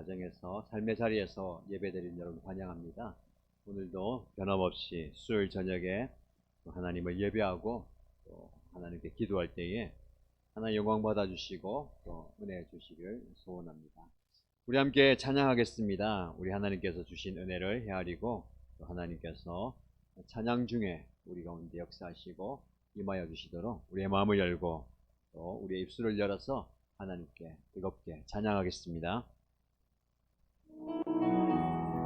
가정에서 삶의 자리에서 예배드린 여러분 환영합니다. 오늘도 변함없이 수요일 저녁에 하나님을 예배하고 또 하나님께 기도할 때에 하나님 영광 받아주시고 또 은혜 주시기를 소원합니다. 우리 함께 찬양하겠습니다. 우리 하나님께서 주신 은혜를 헤아리고 또 하나님께서 찬양 중에 우리 가운데 역사하시고 임하여 주시도록 우리의 마음을 열고 또 우리의 입술을 열어서 하나님께 뜨겁게 찬양하겠습니다.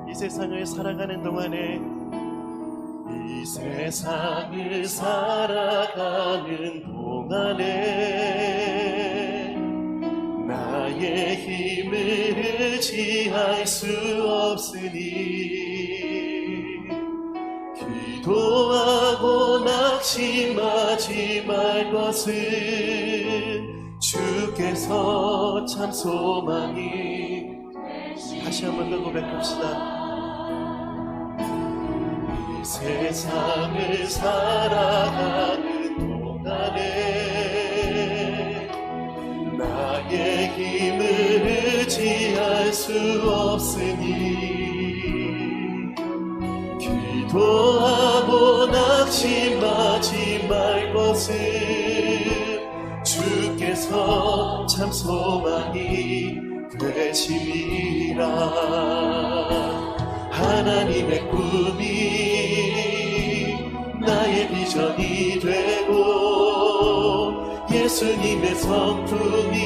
이 세상을 살아가는 동안에 이 세상을 살아가는 동안에 나의 힘을 의지할 수 없으니 기도하고 낙심하지 말 것은 주께서 참 소망이. 다시 한번 더 고백합시다. 이 세상을 살아가는 동안에 나의 힘을 의지할 수 없으니 기도하고 낙심하지 말 것은 주께서 참 소망이 되시리라. 하나님의 꿈이 나의 비전이 되고 예수님의 성품이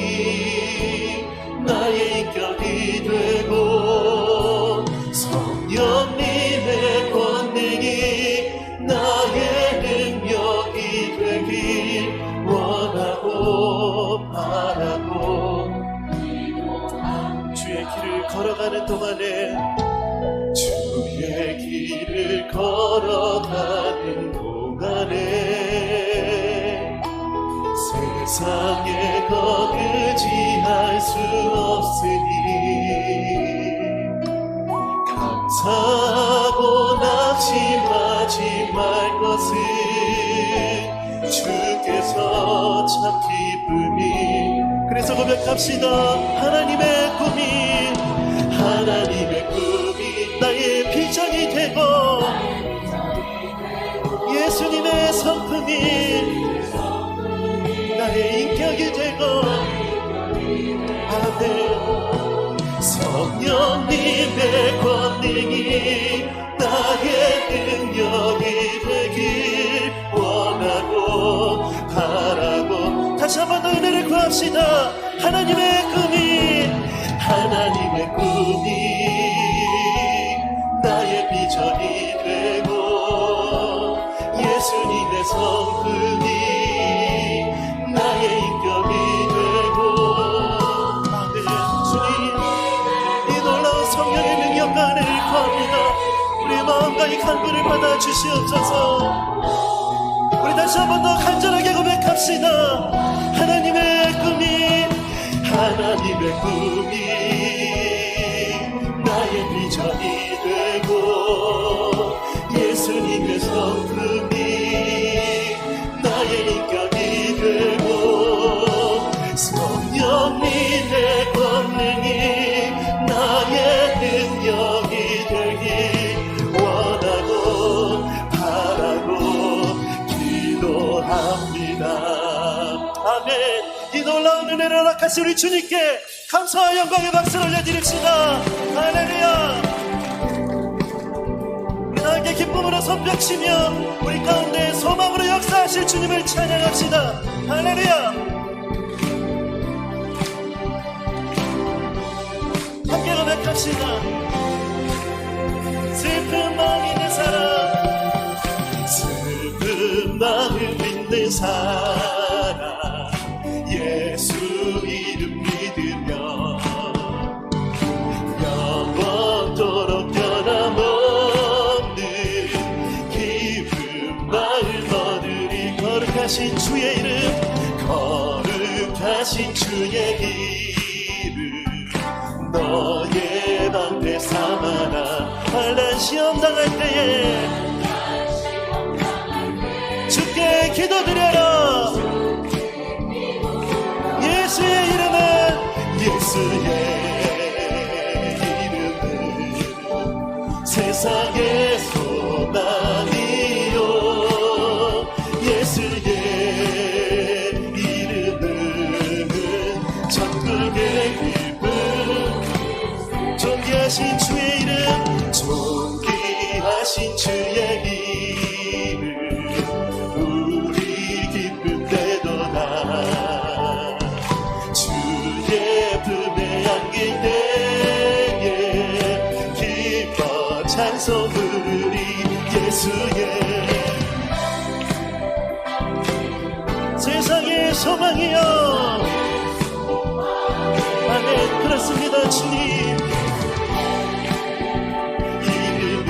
나의 인격이 되고 성령님의 권능이 나의 능력이 되길 원하고 바라고 주의 길을 걸어가는 동안에 주의 길을 걸어가는 동안에 세상에 것 의지할 수 없으니 감사하고 낙심하지 말 것은 주께서 참 기쁨이. 그래서 고백합시다. 하나님의 꿈이 나의 비전이 되고 예수님의 성품이 나의 인격이 되고 아멘. 성령님의 권능이 나의 능력이 되길 원하고 바라고. 다시 한번 더 은혜를 구합시다. 하나님의 꿈이 나의 비전이 되고 예수님의 성품이 나의 인격이 되고 아멘. 주님, 이 놀라운 성령의 능력과 은혜를 구합니다. 우리의 마음과 이 간구를 받아 주시옵소서. 우리 다시 한 번 더 간절하게 고백합시다. 하나님의 꿈이 나의 비전이 되고 예수님의 성품이 나의 인격이 되고 성령님의 권능이 나의 능력이 되길 원하고 바라고 기도합니다. 아멘. 이 놀라운 은혜를 허락하신 우리 주님께 감사와 영광의 박수를 올려드립시다. 할렐루야. 우리 함께 기쁨으로 손뼉치며 우리 가운데 소망으로 역사하실 주님을 찬양합시다. 할렐루야. 함께 고백합시다. 슬픈 마음 있는 사람, 슬픈 마음 있는 사람, 예수 이름 믿으며 영원토록 변함없는 기쁜 마음 얻으리. 거룩하신 주의 이름, 거룩하신 주의 이름 너의 방패 삼아라. 환난 시험 당할 때에 주께 기도드려라. 예수의 이름은 예수의 존귀하신 주의 이름 존귀하신 주의 이름 우리 기쁨 되도다 주의 품에 안길 때에 기뻐 찬송 부르리 예수의 세상의 소망이여 아멘 그렇습니다 주님 이름은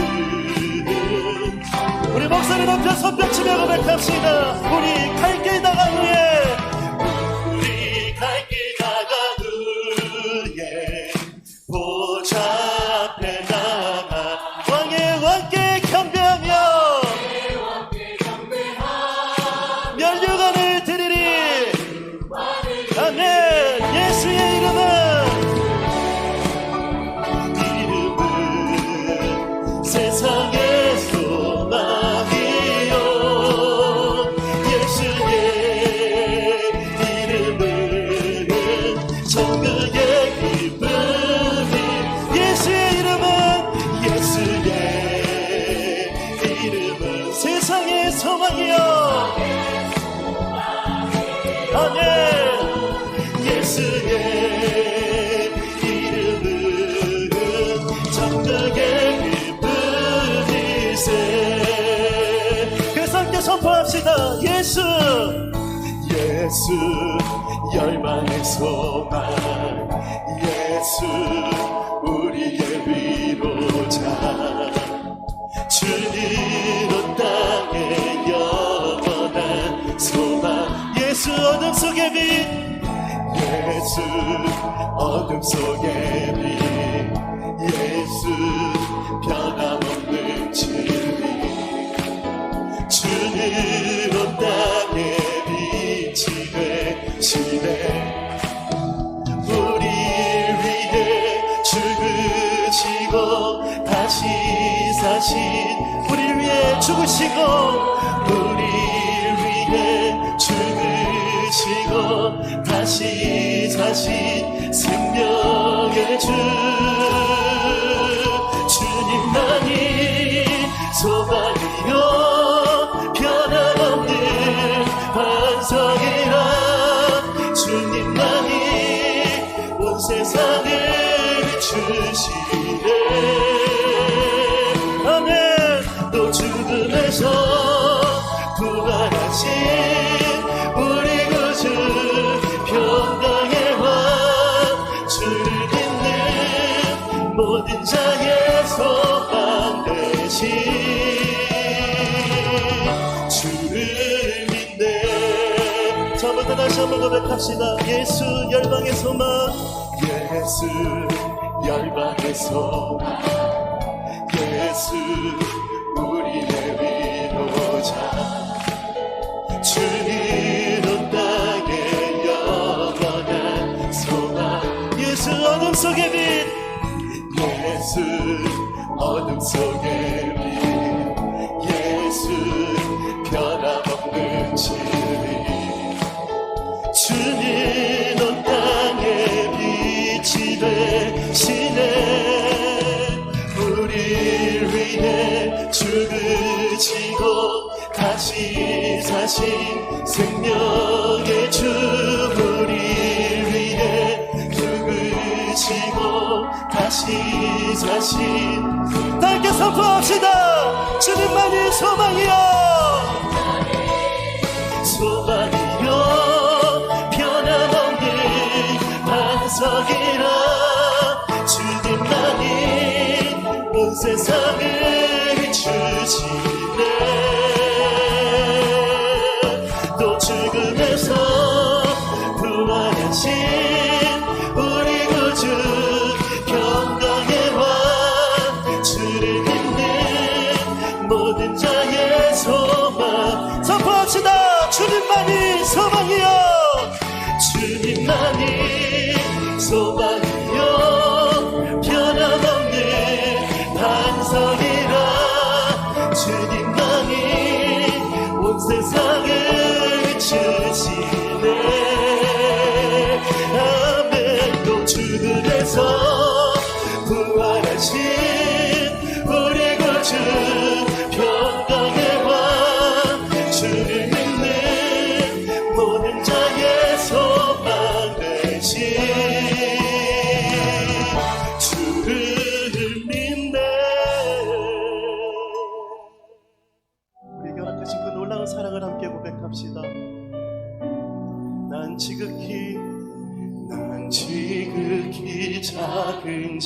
우리 목소리 높여 손뼉치며 고백합시다 우리 갈 길 나간 후에 우리 갈 길 나간 후에 보좌 앞에 나가 왕의 왕께 경배하며 면류관을 드리리 아멘 예수의 이름은 세상의 소망이요 예수의 이름은 천국의 기쁨이 예수의 이름은 세상의 소망이요 아멘 예수의 이름은 천국의 기쁨이세 그래서 함께 선포합시다 예수 열망의 소망 예수 우리의 위로자 주님은 땅에 영원한 소망 예수 어둠 속의 빛 예수 어둠 속의 빛 예수 변함없는 진리 주님은 땅에 빛이 되시네 우리 위해 죽으시고 다시 사신 우리 위해 죽으시고 우리 위해 죽으시고 다시 사신 생명의 주 주님만이 소망이요 변함없는 반석이라 주님만이 온 세상을 비추시네 아멘 또 죽음에서 부활하신 우리 구주 평강의 왕 주를 믿는 모든 자의 소망 되신 주를 믿네 처음부터 다시 한번 고백합시다 예수 열방의 소망 예수 열방의 소망 예수 우리의 위로자 주님은 땅에 영원한 소망 예수 어둠 속의 빛 예수 어둠 속의 빛 예수 변함없는 진리 주님은 땅에 빛이 되시네 우리를 위해 죽으시고 다시 사신 생명의 주 우리를 위해 죽으시고 다시 사신 함께 선포합시다 주님만이 소망이여 소망이여 변함없는 반석이라 주님만이 온 세상을 비추시네 또 죽음에서 부활하신 우리 구주 평강의 왕 주를 믿는 모든 자의 소망 선포합시다 주님만이 소망이여 주님만이 소망이여 변함없는 반석이라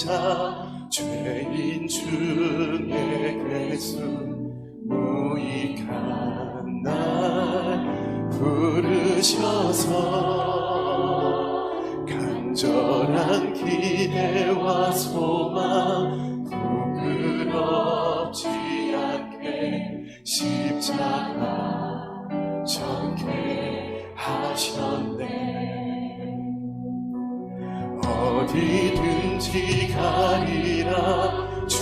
자 죄인 중에 괴수 무익한 날 부르셔서 간절한 기대와 소망 부끄럽지 않게 십자가 전개 하셨네. 어디든지 가리라 주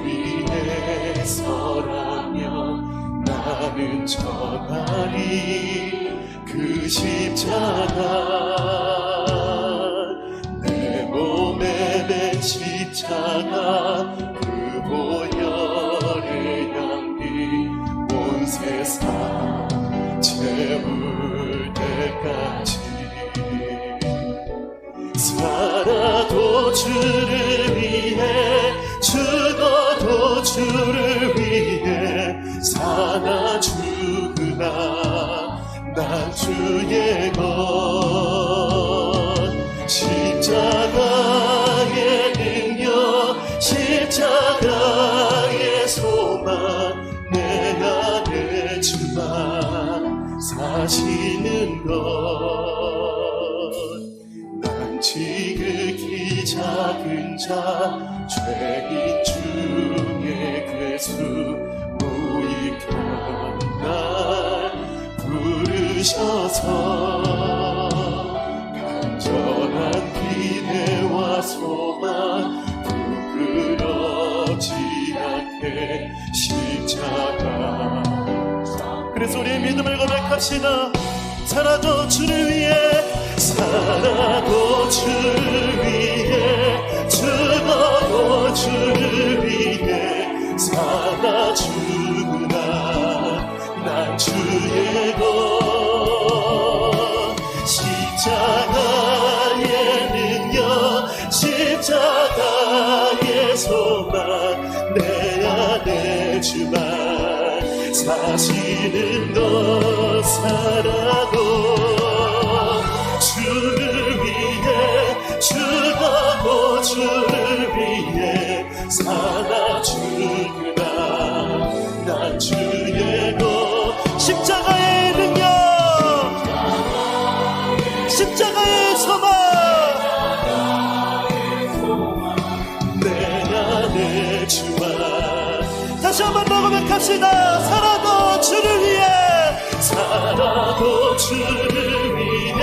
위에 서라며 나는 전하리 그 십자가. 내 몸에 맨 십자가 그 보혈의 향기 온 세상 채울 때까지 살아도 주를 위해 죽어도 주를 위해 사나 죽으나 난 주의 것. 십자가의 능력 십자가의 소망 내 안에 주만 사시는 것. 난 지극히 작은 자 죄인 중에 괴수 무익한 날 부르셔서 간절한 기대와 소망 부끄럽지 않게 십자가. 그래서 우리의 믿음을 고백합시다. 살아도 주를 위해 살아도 주를 위해 죽어도 주를 위해 살아 죽으나 난 주의 것. 십자가의 능력 십자가의 소망 내 안에 주만 사시는 것. 살아도 주를 위해 죽어도 주를 위해 살아 죽으나 난 주의 것. 십자가의 능력 십자가의 소망 내 안에 주만. 다시 한번 더 고백합시다. 살아도 주를 위해 살아도 주를 위해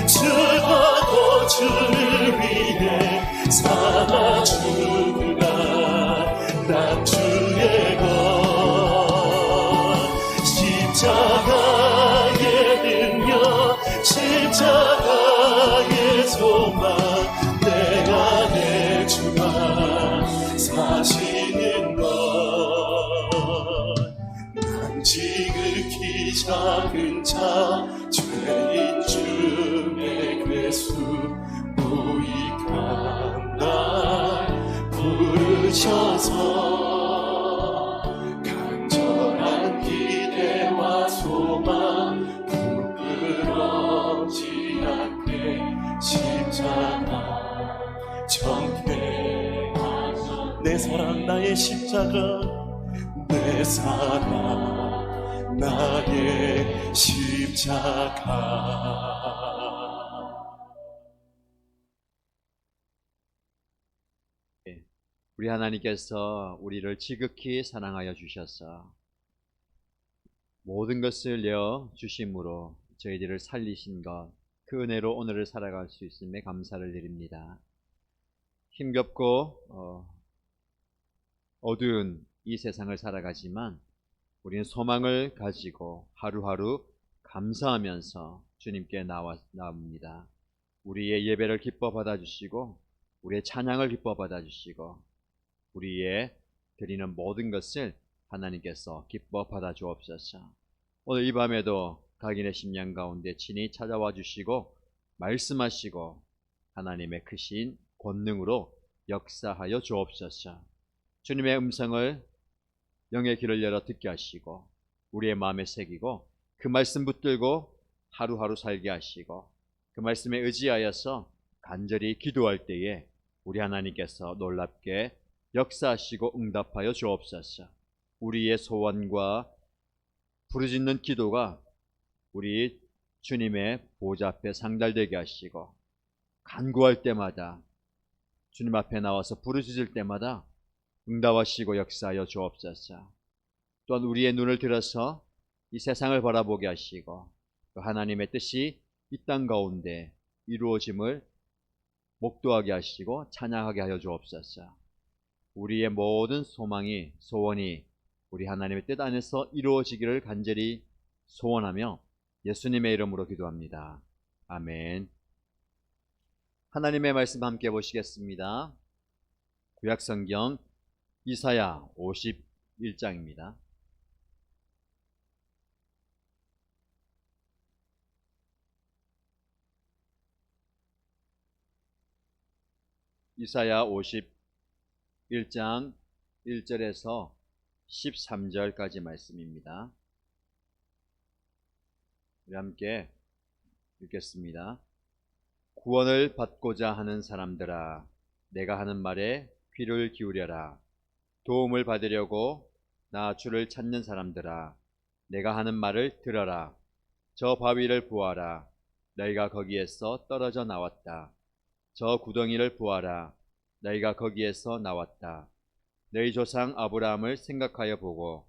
죽어도 주를 위해 살아 죽으나 난 주의 것. 십자가의 능력 십자가의 소망 내 안에 주만 사시는 것. 난 지극히 작은 자 죄인 중에 괴수 무익한 날 부르셔서 간절한 기대와 소망 부끄럽지 않게 십자가 전개하소. 내 사랑 나의 십자가 내 사랑 나의 십자가. 우리 하나님께서 우리를 지극히 사랑하여 주셔서 모든 것을 내어 주심으로 저희들을 살리신 것, 그 은혜로 오늘을 살아갈 수 있음에 감사를 드립니다. 힘겹고 어두운 이 세상을 살아가지만 우리는 소망을 가지고 하루하루 감사하면서 주님께 나옵니다. 우리의 예배를 기뻐 받아주시고 우리의 찬양을 기뻐 받아주시고 우리의 드리는 모든 것을 하나님께서 기뻐 받아 주옵소서. 오늘 이 밤에도 각인의 심령 가운데 친히 찾아와 주시고 말씀하시고 하나님의 크신 권능으로 역사하여 주옵소서. 주님의 음성을 영의 길을 열어 듣게 하시고 우리의 마음에 새기고 그 말씀 붙들고 하루하루 살게 하시고 그 말씀에 의지하여서 간절히 기도할 때에 우리 하나님께서 놀랍게 역사하시고 응답하여 주옵소서. 우리의 소원과 부르짖는 기도가 우리 주님의 보좌 앞에 상달되게 하시고, 간구할 때마다 주님 앞에 나와서 부르짖을 때마다 응답하시고 역사하여 주옵소서. 또한 우리의 눈을 들어서 이 세상을 바라보게 하시고, 또 하나님의 뜻이 이 땅 가운데 이루어짐을 목도하게 하시고 찬양하게 하여 주옵소서. 우리의 모든 소망이, 소원이 우리 하나님의 뜻 안에서 이루어지기를 간절히 소원하며 예수님의 이름으로 기도합니다. 아멘. 하나님의 말씀 함께 보시겠습니다. 구약성경 이사야 51장입니다. 이사야 51장 1절에서 13절까지 말씀입니다. 우리 함께 읽겠습니다. 구원을 받고자 하는 사람들아, 내가 하는 말에 귀를 기울여라. 도움을 받으려고 나 주를 찾는 사람들아, 내가 하는 말을 들어라. 저 바위를 보아라. 너희가 거기에서 떨어져 나왔다. 저 구덩이를 보아라. 너희가 거기에서 나왔다. 너희 조상 아브라함을 생각하여 보고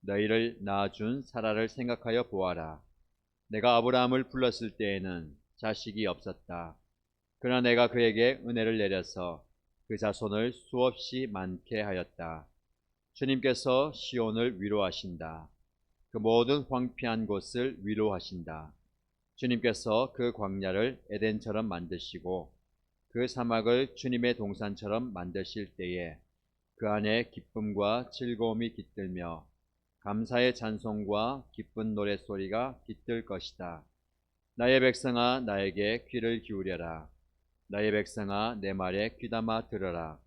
너희를 낳아준 사라를 생각하여 보아라. 내가 아브라함을 불렀을 때에는 자식이 없었다. 그러나 내가 그에게 은혜를 내려서 그 자손을 수없이 많게 하였다. 주님께서 시온을 위로하신다. 그 모든 황폐한 곳을 위로하신다. 주님께서 그 광야를 에덴처럼 만드시고 그 사막을 주님의 동산처럼 만드실 때에 그 안에 기쁨과 즐거움이 깃들며 감사의 찬송과 기쁜 노랫소리가 깃들 것이다. 나의 백성아, 나에게 귀를 기울여라. 나의 백성아, 내 말에 귀담아 들어라.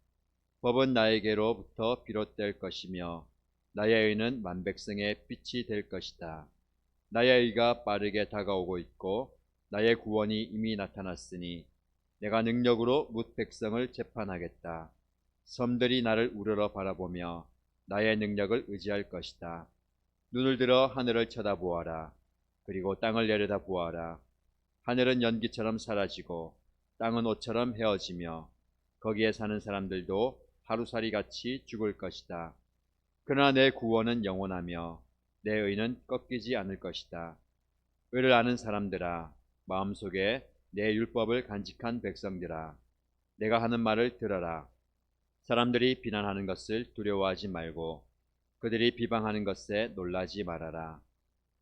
법은 나에게로부터 비롯될 것이며 나의 의는 만백성의 빛이 될 것이다. 나의 의가 빠르게 다가오고 있고 나의 구원이 이미 나타났으니 내가 능력으로 뭇 백성을 재판하겠다. 섬들이 나를 우러러 바라보며 나의 능력을 의지할 것이다. 눈을 들어 하늘을 쳐다보아라. 그리고 땅을 내려다보아라. 하늘은 연기처럼 사라지고 땅은 옷처럼 헤어지며 거기에 사는 사람들도 하루살이같이 죽을 것이다. 그러나 내 구원은 영원하며 내 의는 꺾이지 않을 것이다. 의를 아는 사람들아, 마음속에 내 율법을 간직한 백성들아, 내가 하는 말을 들어라. 사람들이 비난하는 것을 두려워하지 말고 그들이 비방하는 것에 놀라지 말아라.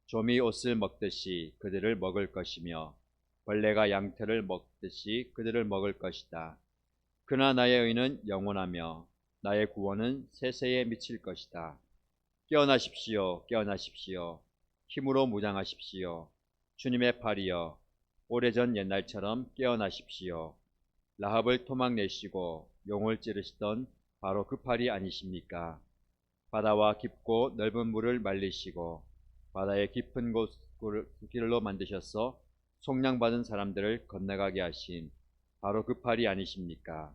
좀이 옷을 먹듯이 그들을 먹을 것이며 벌레가 양털을 먹듯이 그들을 먹을 것이다. 그러나 나의 의는 영원하며 나의 구원은 세세에 미칠 것이다. 깨어나십시오, 깨어나십시오. 힘으로 무장하십시오. 주님의 팔이여, 오래전 옛날처럼 깨어나십시오. 라합을 토막내시고 용을 찌르시던 바로 그 팔이 아니십니까? 바다와 깊고 넓은 물을 말리시고 바다의 깊은 곳을 길로 만드셔서 속량받은 사람들을 건너가게 하신 바로 그 팔이 아니십니까?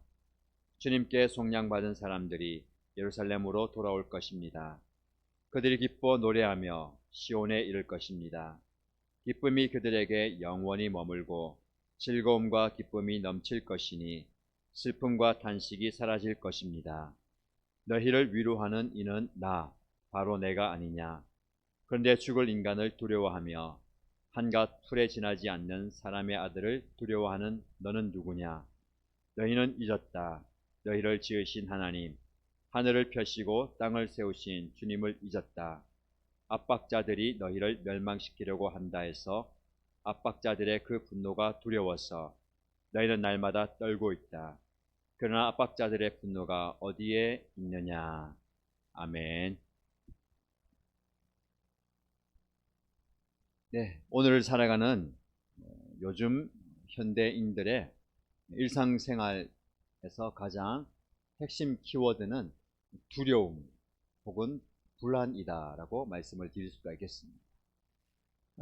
주님께 속량받은 사람들이 예루살렘으로 돌아올 것입니다. 그들이 기뻐 노래하며 시온에 이를 것입니다. 기쁨이 그들에게 영원히 머물고 즐거움과 기쁨이 넘칠 것이니 슬픔과 탄식이 사라질 것입니다. 너희를 위로하는 이는 나, 바로 내가 아니냐. 그런데 죽을 인간을 두려워하며 한갓 풀에 지나지 않는 사람의 아들을 두려워하는 너는 누구냐. 너희는 잊었다. 너희를 지으신 하나님, 하늘을 펴시고 땅을 세우신 주님을 잊었다. 압박자들이 너희를 멸망시키려고 한다 해서 압박자들의 그 분노가 두려워서 너희는 날마다 떨고 있다. 그러나 압박자들의 분노가 어디에 있느냐. 아멘. 네, 오늘 살아가는 요즘 현대인들의 일상생활에서 가장 핵심 키워드는 두려움 혹은 불안이다라고 말씀을 드릴 수가 있겠습니다.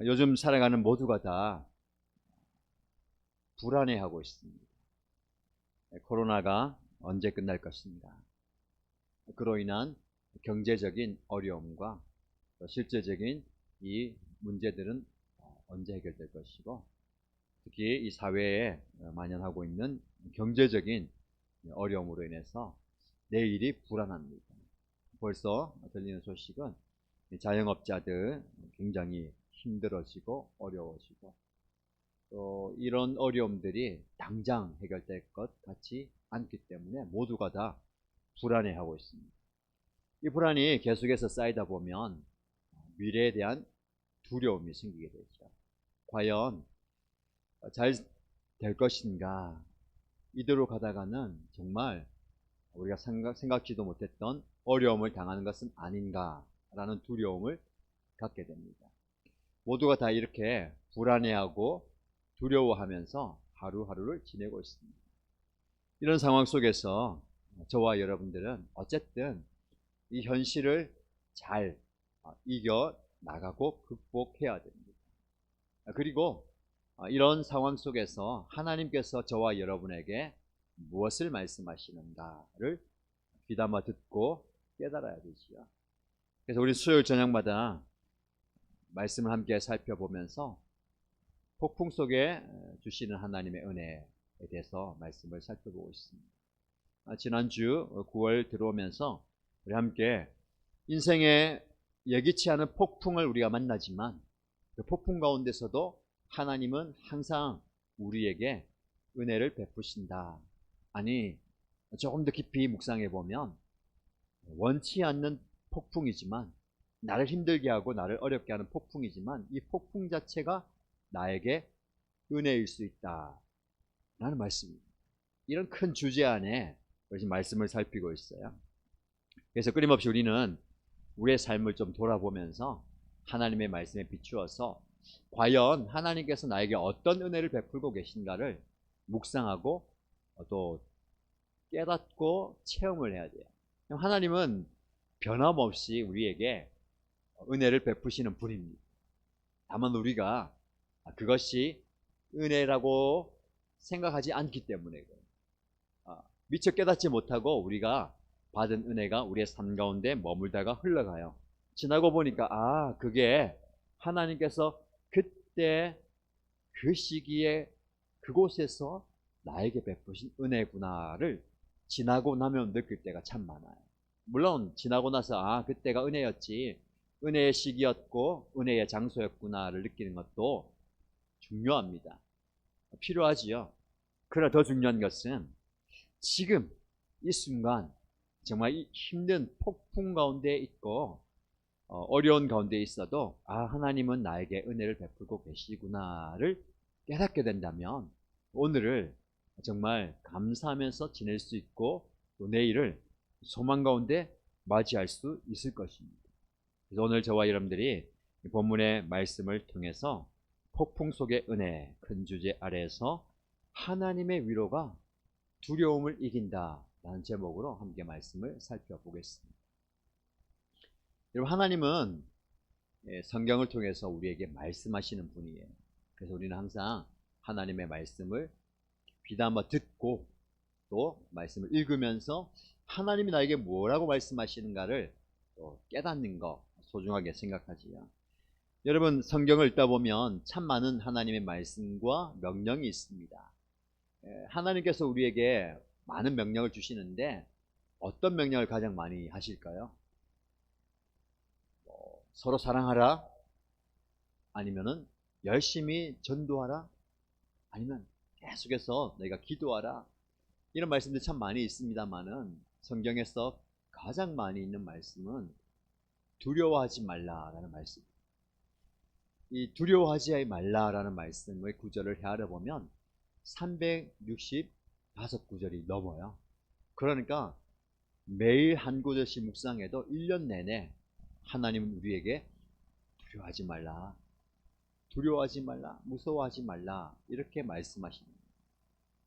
요즘 살아가는 모두가 다 불안해하고 있습니다. 코로나가 언제 끝날 것인가. 그로 인한 경제적인 어려움과 실제적인 이 문제들은 언제 해결될 것이고, 특히 이 사회에 만연하고 있는 경제적인 어려움으로 인해서 내일이 불안합니다. 벌써 들리는 소식은 자영업자들 굉장히 힘들어지고 어려워지고, 또 이런 어려움들이 당장 해결될 것 같지 않기 때문에 모두가 다 불안해하고 있습니다. 이 불안이 계속해서 쌓이다 보면 미래에 대한 두려움이 생기게 되죠. 과연 잘 될 것인가? 이대로 가다가는 정말 우리가 생각지도 못했던 어려움을 당하는 것은 아닌가라는 두려움을 갖게 됩니다. 모두가 다 이렇게 불안해하고 두려워하면서 하루하루를 지내고 있습니다. 이런 상황 속에서 저와 여러분들은 어쨌든 이 현실을 잘 이겨 나가고 극복해야 됩니다. 그리고 이런 상황 속에서 하나님께서 저와 여러분에게 무엇을 말씀하시는가를 귀담아 듣고 깨달아야 되지요. 그래서 우리 수요일 저녁마다 말씀을 함께 살펴보면서 폭풍 속에 주시는 하나님의 은혜에 대해서 말씀을 살펴보고 있습니다. 지난주 9월 들어오면서 우리 함께 인생에 예기치 않은 폭풍을 우리가 만나지만 그 폭풍 가운데서도 하나님은 항상 우리에게 은혜를 베푸신다. 아니, 조금 더 깊이 묵상해 보면 원치 않는 폭풍이지만, 나를 힘들게 하고 나를 어렵게 하는 폭풍이지만 이 폭풍 자체가 나에게 은혜일 수 있다 라는 말씀입니다. 이런 큰 주제 안에 우리 말씀을 살피고 있어요. 그래서 끊임없이 우리는 우리의 삶을 좀 돌아보면서 하나님의 말씀에 비추어서 과연 하나님께서 나에게 어떤 은혜를 베풀고 계신가를 묵상하고 또 깨닫고 체험을 해야 돼요. 하나님은 변함없이 우리에게 은혜를 베푸시는 분입니다. 다만 우리가 그것이 은혜라고 생각하지 않기 때문에 미처 깨닫지 못하고 우리가 받은 은혜가 우리의 삶 가운데 머물다가 흘러가요. 지나고 보니까 그게 하나님께서 그때 그 시기에 그곳에서 나에게 베푸신 은혜구나를 지나고 나면 느낄 때가 참 많아요. 물론 지나고 나서 그때가 은혜였지, 은혜의 시기였고 은혜의 장소였구나를 느끼는 것도 중요합니다. 필요하지요. 그러나 더 중요한 것은 지금 이 순간 정말 이 힘든 폭풍 가운데 있고 어려운 가운데 있어도 하나님은 나에게 은혜를 베풀고 계시구나를 깨닫게 된다면 오늘을 정말 감사하면서 지낼 수 있고 또 내일을 소망 가운데 맞이할 수 있을 것입니다. 그래서 오늘 저와 여러분들이 본문의 말씀을 통해서 폭풍 속의 은혜 큰 주제 아래에서 하나님의 위로가 두려움을 이긴다 라는 제목으로 함께 말씀을 살펴보겠습니다. 여러분, 하나님은 성경을 통해서 우리에게 말씀하시는 분이에요. 그래서 우리는 항상 하나님의 말씀을 귀담아 듣고 또 말씀을 읽으면서 하나님이 나에게 뭐라고 말씀하시는가를 또 깨닫는 거 소중하게 생각하지요. 여러분, 성경을 읽다 보면 참 많은 하나님의 말씀과 명령이 있습니다. 하나님께서 우리에게 많은 명령을 주시는데 어떤 명령을 가장 많이 하실까요? 서로 사랑하라? 아니면은 열심히 전도하라? 아니면 계속해서 너희가 기도하라? 이런 말씀들이 참 많이 있습니다만은 성경에서 가장 많이 있는 말씀은 두려워하지 말라라는 말씀. 이 두려워하지 말라라는 말씀의 구절을 헤아려 보면 365구절이 넘어요. 그러니까 매일 한 구절씩 묵상해도 1년 내내 하나님은 우리에게 두려워하지 말라, 두려워하지 말라, 무서워하지 말라 이렇게 말씀하십니다.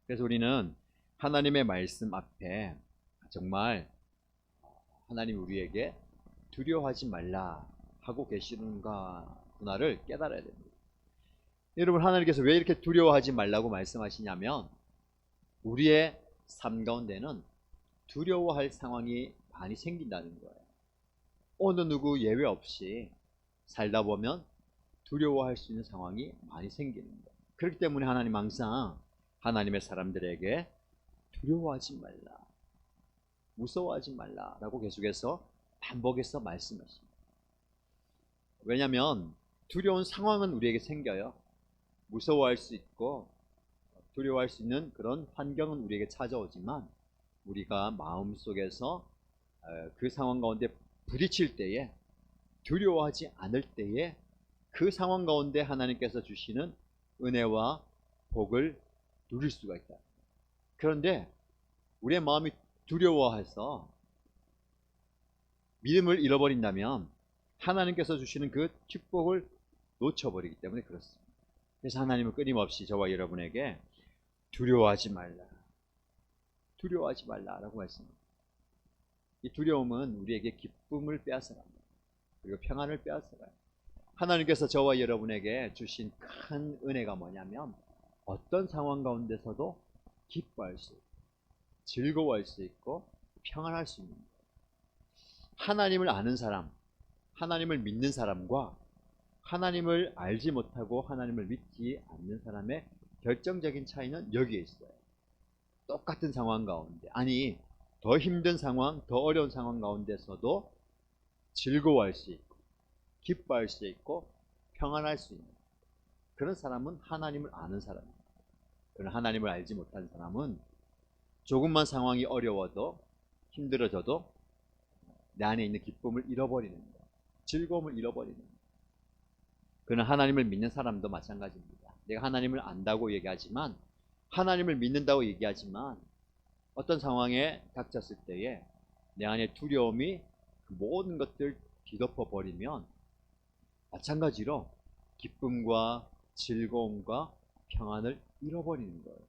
그래서 우리는 하나님의 말씀 앞에 정말 하나님 우리에게 두려워하지 말라 하고 계시는구나를 깨달아야 됩니다. 여러분, 하나님께서 왜 이렇게 두려워하지 말라고 말씀하시냐면 우리의 삶 가운데는 두려워할 상황이 많이 생긴다는 거예요. 어느 누구 예외 없이 살다 보면 두려워할 수 있는 상황이 많이 생기는 거예요. 그렇기 때문에 하나님 항상 하나님의 사람들에게 두려워하지 말라, 무서워하지 말라라고 계속해서 반복해서 말씀하십니다. 왜냐하면 두려운 상황은 우리에게 생겨요. 무서워할 수 있고 두려워할 수 있는 그런 환경은 우리에게 찾아오지만 우리가 마음속에서 그 상황 가운데 부딪힐 때에, 두려워하지 않을 때에 그 상황 가운데 하나님께서 주시는 은혜와 복을 누릴 수가 있다. 그런데 우리의 마음이 두려워해서 믿음을 잃어버린다면 하나님께서 주시는 그 축복을 놓쳐버리기 때문에 그렇습니다. 그래서 하나님은 끊임없이 저와 여러분에게 두려워하지 말라, 두려워하지 말라라고 말씀합니다. 이 두려움은 우리에게 기쁨을 빼앗아갑니다. 그리고 평안을 빼앗아가요. 하나님께서 저와 여러분에게 주신 큰 은혜가 뭐냐면 어떤 상황 가운데서도 기뻐할 수 있고 즐거워할 수 있고 평안할 수 있는 거예요. 하나님을 아는 사람, 하나님을 믿는 사람과 하나님을 알지 못하고 하나님을 믿지 않는 사람의 결정적인 차이는 여기에 있어요. 똑같은 상황 가운데, 아니 더 힘든 상황, 더 어려운 상황 가운데서도 즐거워할 수 있고 기뻐할 수 있고 평안할 수 있는 그런 사람은 하나님을 아는 사람입니다. 그러나 하나님을 알지 못한 사람은 조금만 상황이 어려워도 힘들어져도 내 안에 있는 기쁨을 잃어버리는 거예요. 즐거움을 잃어버리는 거예요. 그러나 하나님을 믿는 사람도 마찬가지입니다. 내가 하나님을 안다고 얘기하지만, 하나님을 믿는다고 얘기하지만 어떤 상황에 닥쳤을 때에 내 안에 두려움이 그 모든 것들 뒤덮어 버리면 마찬가지로 기쁨과 즐거움과 평안을 잃어버리는 거예요.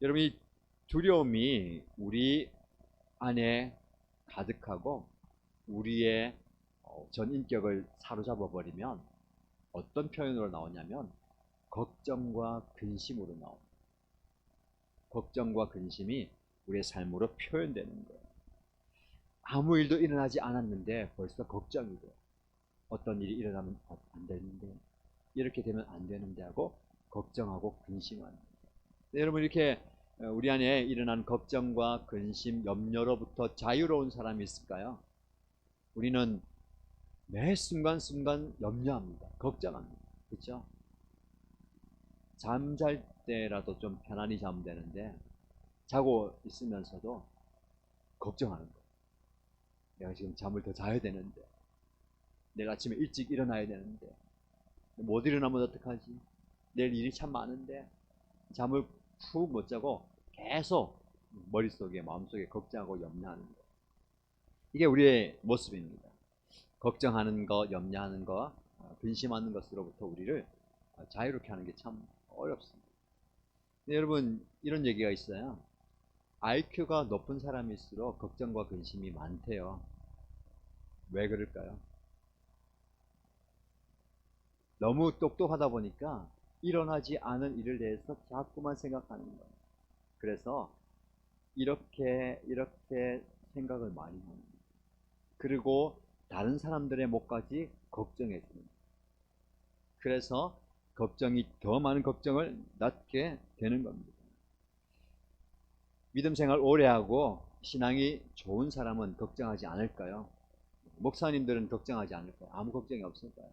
여러분, 이 두려움이 우리 안에 가득하고 우리의 전 인격을 사로잡아 버리면 어떤 표현으로 나오냐면 걱정과 근심으로 나옵니다. 걱정과 근심이 우리의 삶으로 표현되는 거예요. 아무 일도 일어나지 않았는데 벌써 걱정이 돼요. 어떤 일이 일어나면 안 되는데, 이렇게 되면 안 되는데 하고 걱정하고 근심하는 거예요. 여러분, 이렇게 우리 안에 일어난 걱정과 근심, 염려로부터 자유로운 사람이 있을까요? 우리는 매 순간순간 염려합니다. 걱정합니다. 그렇죠? 잠잘 때라도 좀 편안히 자면 되는데 자고 있으면서도 걱정하는 거예요. 내가 지금 잠을 더 자야 되는데, 내일 아침에 일찍 일어나야 되는데, 못 일어나면 어떡하지? 내일 일이 참 많은데 잠을 푹 못 자고 계속 머릿속에, 마음속에 걱정하고 염려하는 거예요. 이게 우리의 모습입니다. 걱정하는 것, 염려하는 것, 근심하는 것으로부터 우리를 자유롭게 하는 게 참 어렵습니다. 여러분, 이런 얘기가 있어요. IQ가 높은 사람일수록 걱정과 근심이 많대요. 왜 그럴까요? 너무 똑똑하다 보니까 일어나지 않은 일을 대해서 자꾸만 생각하는 거예요. 그래서 이렇게 생각을 많이 하는 거예요. 그리고 다른 사람들의 몫까지 걱정해 주는 거예요. 그래서 걱정이 더 많은 걱정을 낳게 되는 겁니다. 믿음 생활 오래 하고 신앙이 좋은 사람은 걱정하지 않을까요? 목사님들은 걱정하지 않을까요? 아무 걱정이 없을까요?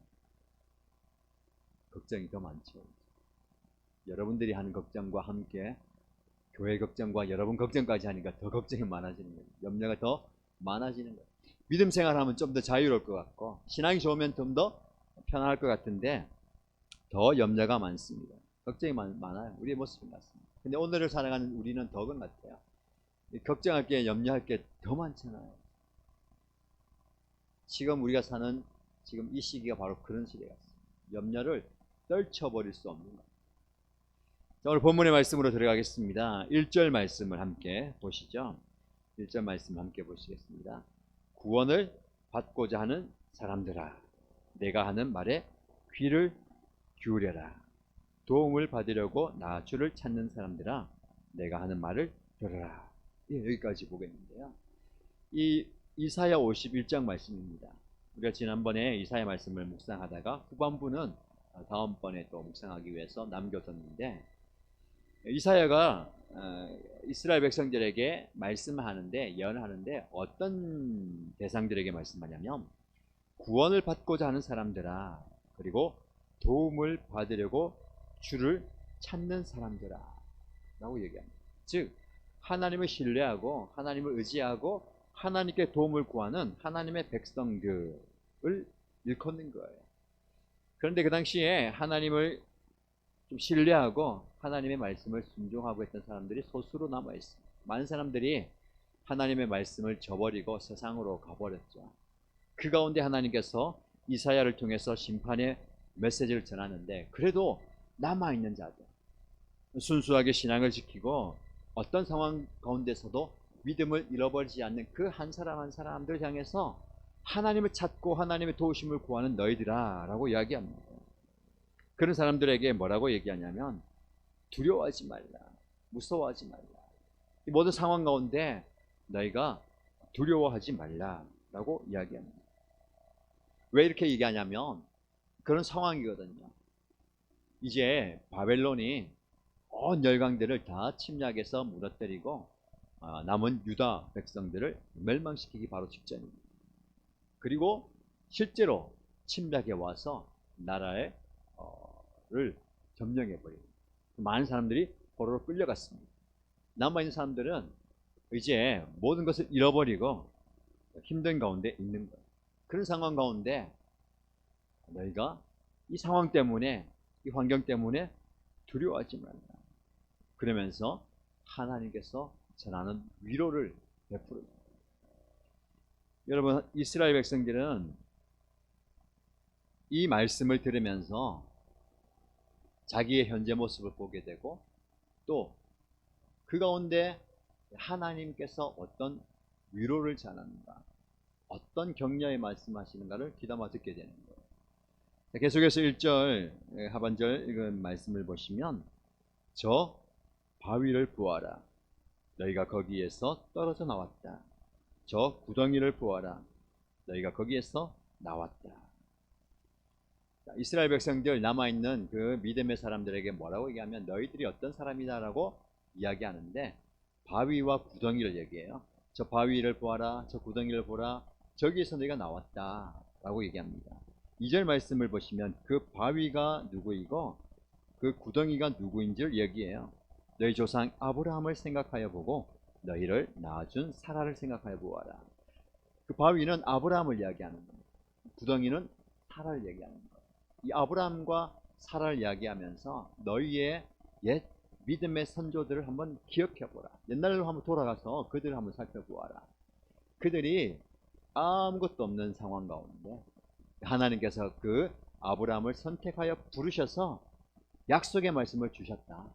걱정이 더 많죠. 여러분들이 하는 걱정과 함께 교회 걱정과 여러분 걱정까지 하니까 더 걱정이 많아지는 거예요. 염려가 더 많아지는 거예요. 믿음 생활하면 좀 더 자유로울 것 같고 신앙이 좋으면 좀 더 편안할 것 같은데 더 염려가 많습니다. 걱정이 많아요. 우리의 모습이 맞습니다. 근데 오늘을 살아가는 우리는 더 그런 것 같아요. 걱정할 게, 염려할 게 더 많잖아요. 지금 우리가 사는 지금 이 시기가 바로 그런 시대 같습니다. 염려를 떨쳐버릴 수 없는 것. 자, 오늘 본문의 말씀으로 들어가겠습니다. 1절 말씀을 함께 보시죠. 1절 말씀 함께 보시겠습니다. 구원을 받고자 하는 사람들아, 내가 하는 말에 귀를 기울여라. 도움을 받으려고 나 주를 찾는 사람들아, 내가 하는 말을 들으라. 예, 여기까지 보겠는데요. 이 이사야 51장 말씀입니다. 우리가 지난번에 이사야 말씀을 묵상하다가 후반부는 다음번에 또 묵상하기 위해서 남겨뒀는데, 이사야가 이스라엘 백성들에게 말씀하는데, 예언하는데 어떤 대상들에게 말씀하냐면 구원을 받고자 하는 사람들아, 그리고 도움을 받으려고 주를 찾는 사람들아 라고 얘기합니다. 즉 하나님을 신뢰하고 하나님을 의지하고 하나님께 도움을 구하는 하나님의 백성들을 일컫는 거예요. 그런데 그 당시에 하나님을 좀 신뢰하고 하나님의 말씀을 순종하고 있던 사람들이 소수로 남아있습니다. 많은 사람들이 하나님의 말씀을 저버리고 세상으로 가버렸죠. 그 가운데 하나님께서 이사야를 통해서 심판의 메시지를 전하는데, 그래도 남아있는 자들, 순수하게 신앙을 지키고 어떤 상황 가운데서도 믿음을 잃어버리지 않는 그 한 사람 한 사람들 향해서 하나님을 찾고 하나님의 도우심을 구하는 너희들아 라고 이야기합니다. 그런 사람들에게 뭐라고 얘기하냐면 두려워하지 말라, 무서워하지 말라. 이 모든 상황 가운데 너희가 두려워하지 말라 라고 이야기합니다. 왜 이렇게 얘기하냐면 그런 상황이거든요. 이제 바벨론이 온 열강들을 다 침략해서 무너뜨리고 남은 유다 백성들을 멸망시키기 바로 직전입니다. 그리고 실제로 침략해 와서 나라를 점령해버리고 많은 사람들이 포로로 끌려갔습니다. 남아있는 사람들은 이제 모든 것을 잃어버리고 힘든 가운데 있는 거예요. 그런 상황 가운데 너희가 이 상황 때문에, 이 환경 때문에 두려워하지 말라. 그러면서 하나님께서 전하는 위로를 베풀어요. 여러분, 이스라엘 백성들은 이 말씀을 들으면서 자기의 현재 모습을 보게 되고, 또 그 가운데 하나님께서 어떤 위로를 전하는가, 어떤 격려의 말씀하시는가를 귀담아 듣게 되는 거예요. 계속해서 1절 하반절 읽은 말씀을 보시면 저 바위를 보아라, 너희가 거기에서 떨어져 나왔다. 저 구덩이를 보아라, 너희가 거기에서 나왔다. 이스라엘 백성들, 남아있는 그 믿음의 사람들에게 뭐라고 얘기하면 너희들이 어떤 사람이다라고 이야기하는데 바위와 구덩이를 얘기해요. 저 바위를 보아라, 저 구덩이를 보라, 저기에서 너희가 나왔다 라고 얘기합니다. 2절 말씀을 보시면 그 바위가 누구이고 그 구덩이가 누구인지를 얘기해요. 너희 조상 아브라함을 생각하여 보고 너희를 낳아준 사라를 생각하여 보아라. 그 바위는 아브라함을 이야기하는 겁니다. 구덩이는 사라를 얘기하는 거예요. 이 아브라함과 사라를 이야기하면서 너희의 옛 믿음의 선조들을 한번 기억해보라. 옛날로 한번 돌아가서 그들을 한번 살펴보아라. 그들이 아무것도 없는 상황 가운데 하나님께서 그 아브라함을 선택하여 부르셔서 약속의 말씀을 주셨다.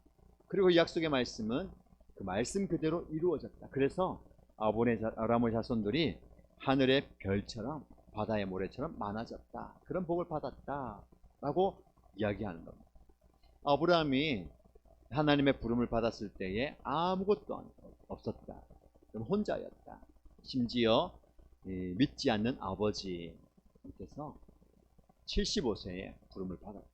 그리고 약속의 말씀은 그 말씀 그대로 이루어졌다. 그래서 아브라함의 자손들이 하늘의 별처럼 바다의 모래처럼 많아졌다. 그런 복을 받았다 라고 이야기하는 겁니다. 아브라함이 하나님의 부름을 받았을 때에 아무것도 없었다. 혼자였다. 심지어 믿지 않는 아버지께서 75세에 부름을 받았다.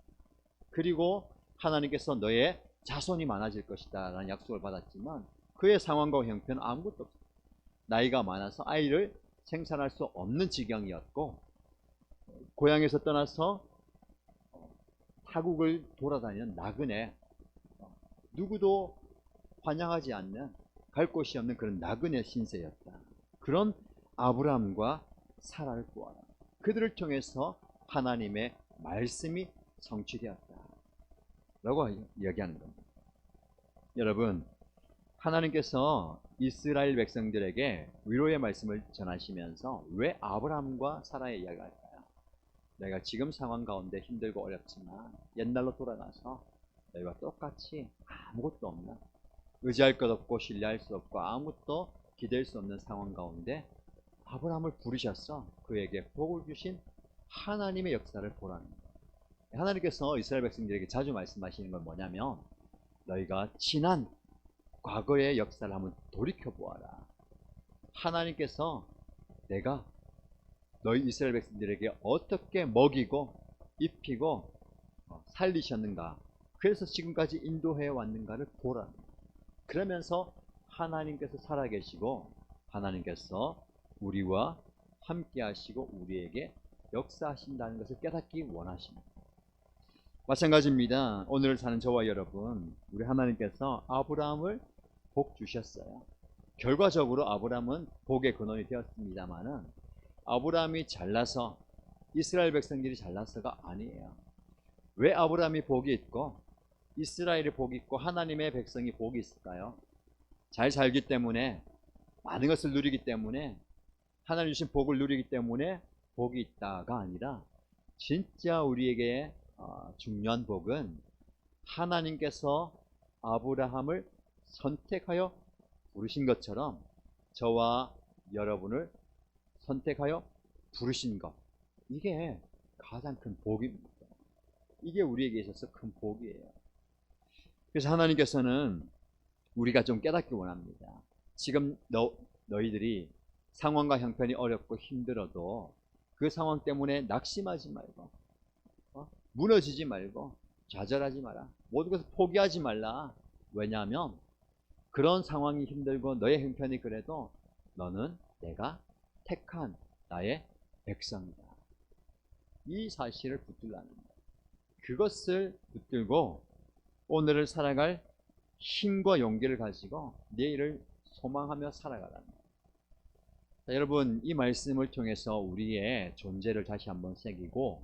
그리고 하나님께서 너의 자손이 많아질 것이다 라는 약속을 받았지만 그의 상황과 형편은 아무것도 없었다. 나이가 많아서 아이를 생산할 수 없는 지경이었고, 고향에서 떠나서 타국을 돌아다니는 나그네, 누구도 환영하지 않는, 갈 곳이 없는 그런 나그네 신세였다. 그런 아브라함과 사라를 보아라. 그들을 통해서 하나님의 말씀이 성취되었다 라고 이야기하는 겁니다. 여러분, 하나님께서 이스라엘 백성들에게 위로의 말씀을 전하시면서 왜 아브라함과 사라의 이야기를 할까요? 내가 지금 상황 가운데 힘들고 어렵지만 옛날로 돌아가서 너희와 똑같이 아무것도 없는, 의지할 것 없고 신뢰할 수 없고 아무것도 기댈 수 없는 상황 가운데 아브라함을 부르셔서 그에게 복을 주신 하나님의 역사를 보라는 거예요. 하나님께서 이스라엘 백성들에게 자주 말씀하시는 건 뭐냐면 너희가 지난 과거의 역사를 한번 돌이켜 보아라. 하나님께서 내가 너희 이스라엘 백성들에게 어떻게 먹이고 입히고 살리셨는가, 그래서 지금까지 인도해 왔는가를 보라. 그러면서 하나님께서 살아계시고 하나님께서 우리와 함께 하시고 우리에게 역사하신다는 것을 깨닫기 원하십니다. 마찬가지입니다. 오늘 사는 저와 여러분, 우리 하나님께서 아브라함을 복 주셨어요. 결과적으로 아브라함은 복의 근원이 되었습니다만은 아브라함이 잘나서, 이스라엘 백성들이 잘나서가 아니에요. 왜 아브라함이 복이 있고 이스라엘이 복이 있고 하나님의 백성이 복이 있을까요? 잘 살기 때문에, 많은 것을 누리기 때문에, 하나님 주신 복을 누리기 때문에 복이 있다가 아니라, 진짜 우리에게 중요한 복은 하나님께서 아브라함을 선택하여 부르신 것처럼 저와 여러분을 선택하여 부르신 것, 이게 가장 큰 복입니다. 이게 우리에게 있어서 큰 복이에요. 그래서 하나님께서는 우리가 좀 깨닫기 원합니다. 지금 너희들이 상황과 형편이 어렵고 힘들어도 그 상황 때문에 낙심하지 말고, 무너지지 말고, 좌절하지 마라. 모든 것을 포기하지 말라. 왜냐하면 그런 상황이 힘들고 너의 형편이 그래도 너는 내가 택한 나의 백성이다. 이 사실을 붙들라는 거예요. 그것을 붙들고 오늘을 살아갈 힘과 용기를 가지고 내일을 소망하며 살아가라는 거예요. 자, 여러분, 이 말씀을 통해서 우리의 존재를 다시 한번 새기고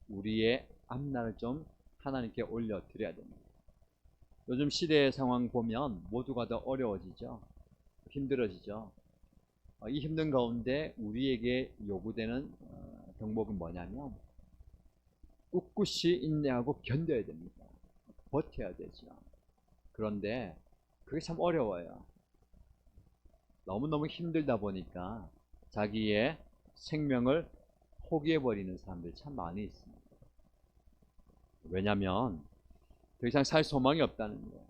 우리의 앞날을 좀 하나님께 올려드려야 됩니다. 요즘 시대의 상황 보면 모두가 더 어려워지죠. 힘들어지죠. 이 힘든 가운데 우리에게 요구되는 덕목은 뭐냐면 꿋꿋이 인내하고 견뎌야 됩니다. 버텨야 되죠. 그런데 그게 참 어려워요. 너무너무 힘들다 보니까 자기의 생명을 포기해버리는 사람들이 참 많이 있습니다. 왜냐하면 더 이상 살 소망이 없다는 거예요.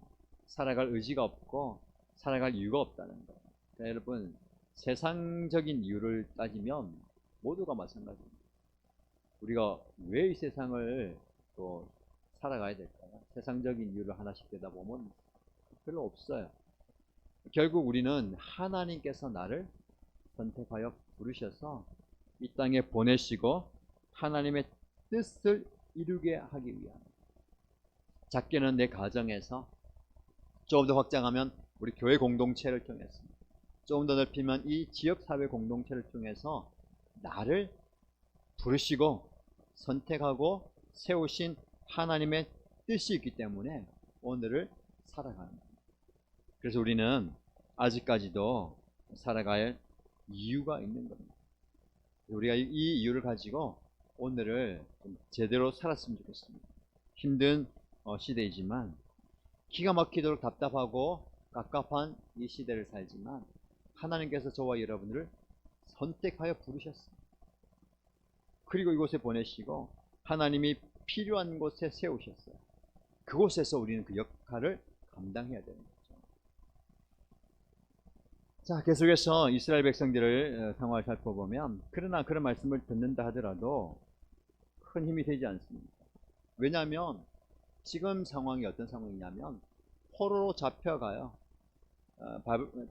살아갈 의지가 없고 살아갈 이유가 없다는 거예요. 그러니까 여러분, 세상적인 이유를 따지면 모두가 마찬가지입니다. 우리가 왜 이 세상을 또 살아가야 될까요? 세상적인 이유를 하나씩 대다 보면 별로 없어요. 결국 우리는 하나님께서 나를 선택하여 부르셔서 이 땅에 보내시고 하나님의 뜻을 이루게 하기 위함. 작게는 내 가정에서, 조금 더 확장하면 우리 교회 공동체를 통해서, 조금 더 넓히면 이 지역사회 공동체를 통해서 나를 부르시고 선택하고 세우신 하나님의 뜻이 있기 때문에 오늘을 살아가는 겁니다. 그래서 우리는 아직까지도 살아갈 이유가 있는 겁니다. 우리가 이 이유를 가지고 오늘을 좀 제대로 살았으면 좋겠습니다. 힘든 시대이지만, 기가 막히도록 답답하고 깝깝한 이 시대를 살지만 하나님께서 저와 여러분을 선택하여 부르셨습니다. 그리고 이곳에 보내시고 하나님이 필요한 곳에 세우셨어요. 그곳에서 우리는 그 역할을 감당해야 되는 거죠. 자, 계속해서 이스라엘 백성들을 상황을 살펴보면, 그러나 그런 말씀을 듣는다 하더라도 큰 힘이 되지 않습니다. 왜냐하면 지금 상황이 어떤 상황이냐면 포로로 잡혀가요.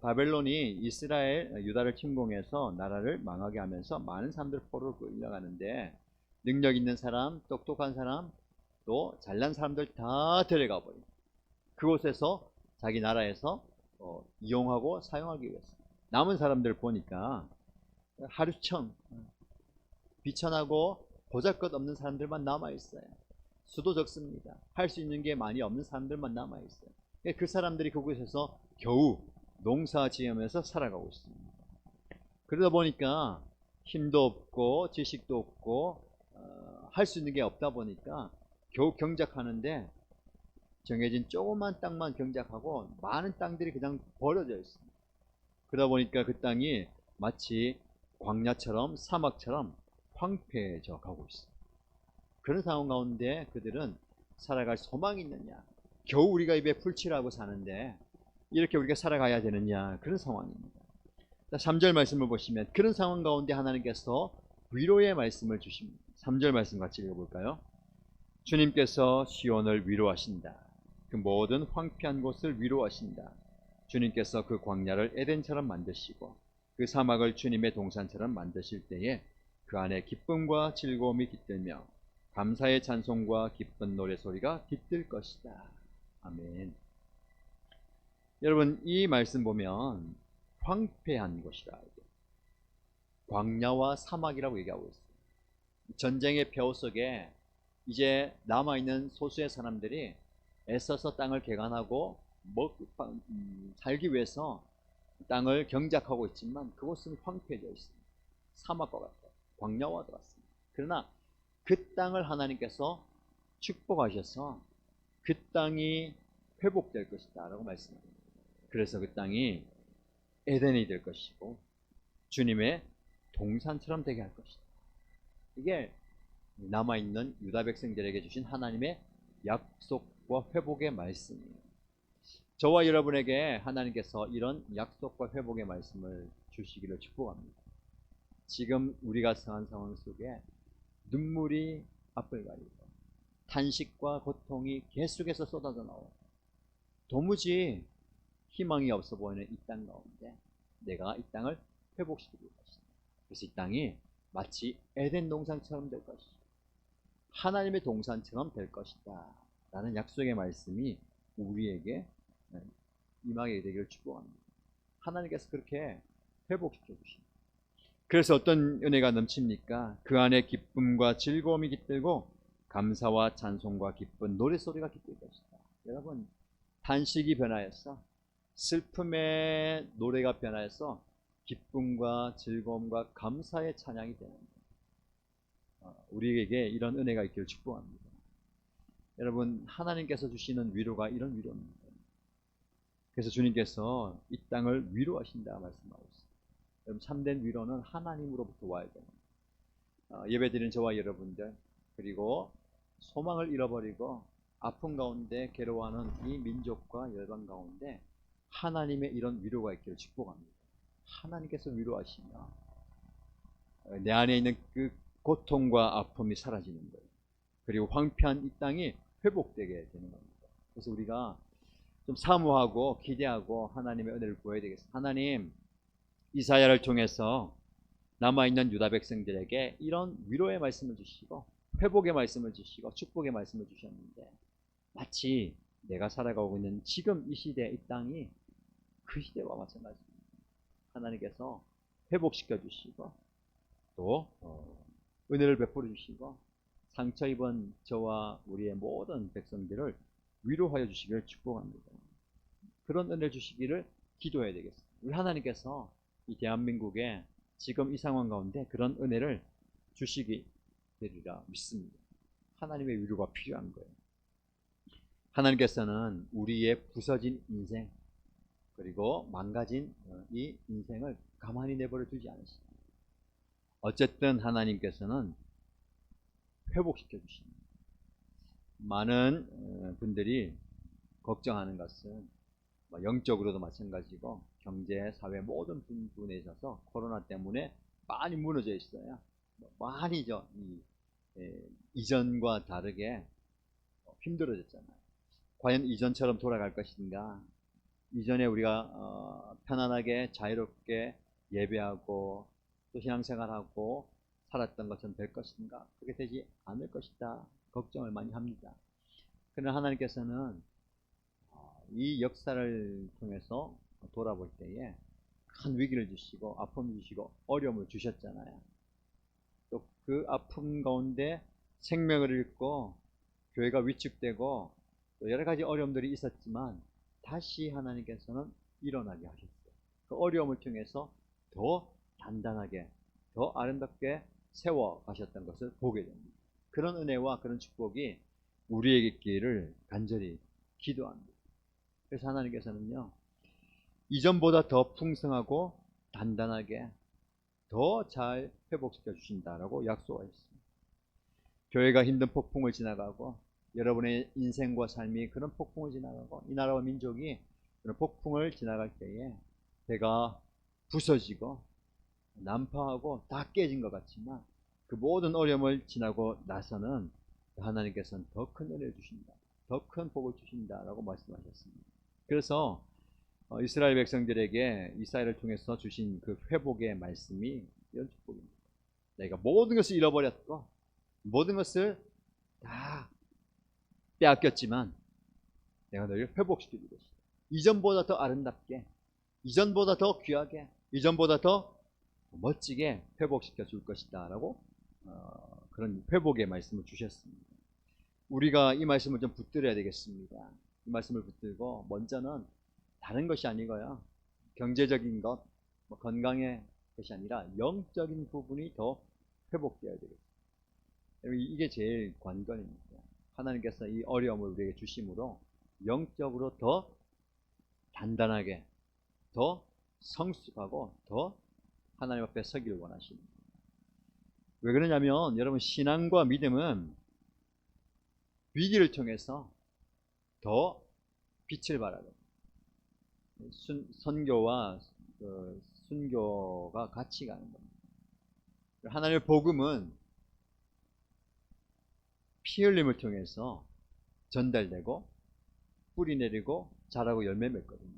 바벨론이 이스라엘, 유다를 침공해서 나라를 망하게 하면서 많은 사람들 포로로 끌려가는데, 능력 있는 사람, 똑똑한 사람, 또 잘난 사람들 다 데려가 버립니다. 그곳에서 자기 나라에서 이용하고 사용하기 위해서. 남은 사람들 보니까 하루청, 비천하고 보잘것없는 사람들만 남아있어요. 수도 적습니다. 할 수 있는 게 많이 없는 사람들만 남아있어요. 그 사람들이 그곳에서 겨우 농사 지으면서 살아가고 있습니다. 그러다 보니까 힘도 없고 지식도 없고 할 수 있는 게 없다 보니까 겨우 경작하는데, 정해진 조그만 땅만 경작하고 많은 땅들이 그냥 버려져 있습니다. 그러다 보니까 그 땅이 마치 광야처럼 사막처럼 황폐해져 가고 있습니다. 그런 상황 가운데 그들은 살아갈 소망이 있느냐, 겨우 우리가 입에 풀칠하고 사는데 이렇게 우리가 살아가야 되느냐, 그런 상황입니다. 3절 말씀을 보시면 그런 상황 가운데 하나님께서 위로의 말씀을 주십니다. 3절 말씀 같이 읽어볼까요? 주님께서 시온을 위로하신다. 그 모든 황폐한 곳을 위로하신다. 주님께서 그 광야를 에덴처럼 만드시고 그 사막을 주님의 동산처럼 만드실 때에 그 안에 기쁨과 즐거움이 깃들며 감사의 찬송과 기쁜 노래소리가 깃들 것이다. 아멘. 여러분, 이 말씀 보면 황폐한 곳이라, 광야와 사막이라고 얘기하고 있어요. 전쟁의 벼 속에 이제 남아있는 소수의 사람들이 애써서 땅을 개간하고 살기 위해서 땅을 경작하고 있지만 그곳은 황폐해져 있습니다. 사막과 같아요. 광야와 같습니다. 그러나 그 땅을 하나님께서 축복하셔서 그 땅이 회복될 것이다 라고 말씀합니다. 그래서 그 땅이 에덴이 될 것이고 주님의 동산처럼 되게 할 것이다. 이게 남아있는 유다 백성들에게 주신 하나님의 약속과 회복의 말씀이에요. 저와 여러분에게 하나님께서 이런 약속과 회복의 말씀을 주시기를 축복합니다. 지금 우리가 처한 상황 속에 눈물이 앞을 가리고 탄식과 고통이 계속해서 쏟아져 나오고 도무지 희망이 없어 보이는 이 땅 가운데 내가 이 땅을 회복시킬 것이다. 그래서 이 땅이 마치 에덴 동산처럼 될 것이다. 하나님의 동산처럼 될 것이다 라는 약속의 말씀이 우리에게 임하게 되기를 축복합니다. 하나님께서 그렇게 회복시켜 주십니다. 그래서 어떤 은혜가 넘칩니까? 그 안에 기쁨과 즐거움이 깃들고 감사와 찬송과 기쁜 노래소리가 깃들 것이다. 여러분, 탄식이 변하여서 슬픔의 노래가 변하여서 기쁨과 즐거움과 감사의 찬양이 되는 거예요. 우리에게 이런 은혜가 있기를 축복합니다. 여러분, 하나님께서 주시는 위로가 이런 위로입니다. 그래서 주님께서 이 땅을 위로하신다 말씀하고 있습니다. 여러분, 참된 위로는 하나님으로부터 와야 됩니다. 예배드리는 저와 여러분들, 그리고 소망을 잃어버리고 아픔 가운데 괴로워하는 이 민족과 열방 가운데 하나님의 이런 위로가 있기를 축복합니다. 하나님께서 위로하시며 내 안에 있는 그 고통과 아픔이 사라지는 거예요. 그리고 황폐한 이 땅이 회복되게 되는 겁니다. 그래서 우리가 좀 사모하고 기대하고 하나님의 은혜를 구해야 되겠습니다. 하나님, 이사야를 통해서 남아있는 유다 백성들에게 이런 위로의 말씀을 주시고 회복의 말씀을 주시고 축복의 말씀을 주셨는데 마치 내가 살아가고 있는 지금 이 시대 이 땅이 그 시대와 마찬가지입니다. 하나님께서 회복시켜 주시고 또 은혜를 베풀어 주시고 상처 입은 저와 우리의 모든 백성들을 위로하여 주시기를 축복합니다. 그런 은혜를 주시기를 기도해야 되겠습니다. 우리 하나님께서 이 대한민국에 지금 이 상황 가운데 그런 은혜를 주시기 되리라 믿습니다. 하나님의 위로가 필요한 거예요. 하나님께서는 우리의 부서진 인생 그리고 망가진 이 인생을 가만히 내버려 두지 않으십니다. 어쨌든 하나님께서는 회복시켜 주십니다. 많은 분들이 걱정하는 것은 영적으로도 마찬가지고 경제, 사회 모든 부분에 있어서 코로나 때문에 많이 무너져 있어요. 많이 이전과 다르게 힘들어졌잖아요. 과연 이전처럼 돌아갈 것인가? 이전에 우리가 편안하게 자유롭게 예배하고 또 신앙생활하고 살았던 것처럼 될 것인가? 그렇게 되지 않을 것이다. 걱정을 많이 합니다. 그러나 하나님께서는 이 역사를 통해서 돌아볼 때에 큰 위기를 주시고 아픔을 주시고 어려움을 주셨잖아요. 또 그 아픔 가운데 생명을 잃고 교회가 위축되고 또 여러 가지 어려움들이 있었지만 다시 하나님께서는 일어나게 하셨어요. 그 어려움을 통해서 더 단단하게 더 아름답게 세워 가셨던 것을 보게 됩니다. 그런 은혜와 그런 축복이 우리에게 있기를 간절히 기도합니다. 그래서 하나님께서는요, 이전보다 더 풍성하고 단단하게 더 잘 회복시켜 주신다라고 약속하셨습니다. 교회가 힘든 폭풍을 지나가고 여러분의 인생과 삶이 그런 폭풍을 지나가고 이 나라와 민족이 그런 폭풍을 지나갈 때에 배가 부서지고 난파하고 다 깨진 것 같지만 그 모든 어려움을 지나고 나서는 하나님께서는 더 큰 은혜를 주신다, 더 큰 복을 주신다라고 말씀하셨습니다. 그래서 이스라엘 백성들에게 이사야를 통해서 주신 그 회복의 말씀이 이런 축복입니다. 내가 모든 것을 잃어버렸고 모든 것을 다 빼앗겼지만 내가 너희를 회복시켜 줄 것이다. 이전보다 더 아름답게, 이전보다 더 귀하게, 이전보다 더 멋지게 회복시켜 줄 것이다 라고 그런 회복의 말씀을 주셨습니다. 우리가 이 말씀을 좀 붙들어야 되겠습니다. 이 말씀을 붙들고 먼저는 다른 것이 아니고요, 경제적인 것, 건강의 것이 아니라 영적인 부분이 더 회복되어야 되겠습니다. 이게 제일 관건입니다. 하나님께서 이 어려움을 우리에게 주심으로 영적으로 더 단단하게, 더 성숙하고 더 하나님 앞에 서기를 원하십니다. 왜 그러냐면 여러분, 신앙과 믿음은 위기를 통해서 더 빛을 발하고 선교와 순교가 같이 가는 겁니다. 하나님의 복음은 피 흘림을 통해서 전달되고 뿌리 내리고 자라고 열매 맺거든요.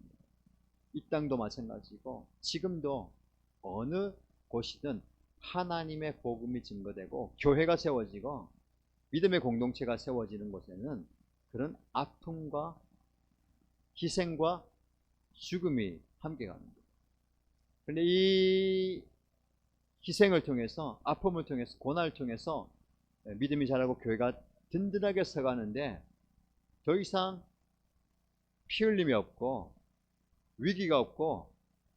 이 땅도 마찬가지고 지금도 어느 곳이든 하나님의 복음이 증거되고 교회가 세워지고 믿음의 공동체가 세워지는 곳에는 그런 아픔과 희생과 죽음이 함께 가는 거예요. 그런데 이 희생을 통해서, 아픔을 통해서, 고난을 통해서 믿음이 자라고 교회가 든든하게 서가는데 더 이상 피 흘림이 없고 위기가 없고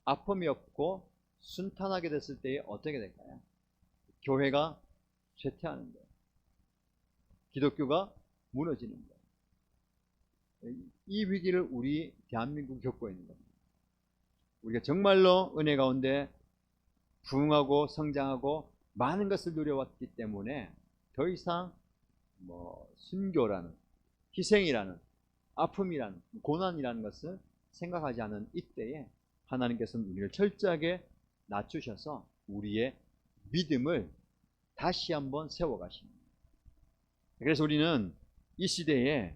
아픔이 없고 순탄하게 됐을 때에 어떻게 될까요? 교회가 쇠퇴하는 거예요. 기독교가 무너지는 거예요. 이 위기를 우리 대한민국이 겪고 있는 겁니다. 우리가 정말로 은혜 가운데 부흥하고 성장하고 많은 것을 누려왔기 때문에 더 이상 순교라는, 희생이라는, 아픔이라는, 고난이라는 것을 생각하지 않은 이때에 하나님께서는 우리를 철저하게 낮추셔서 우리의 믿음을 다시 한번 세워가십니다. 그래서 우리는 이 시대에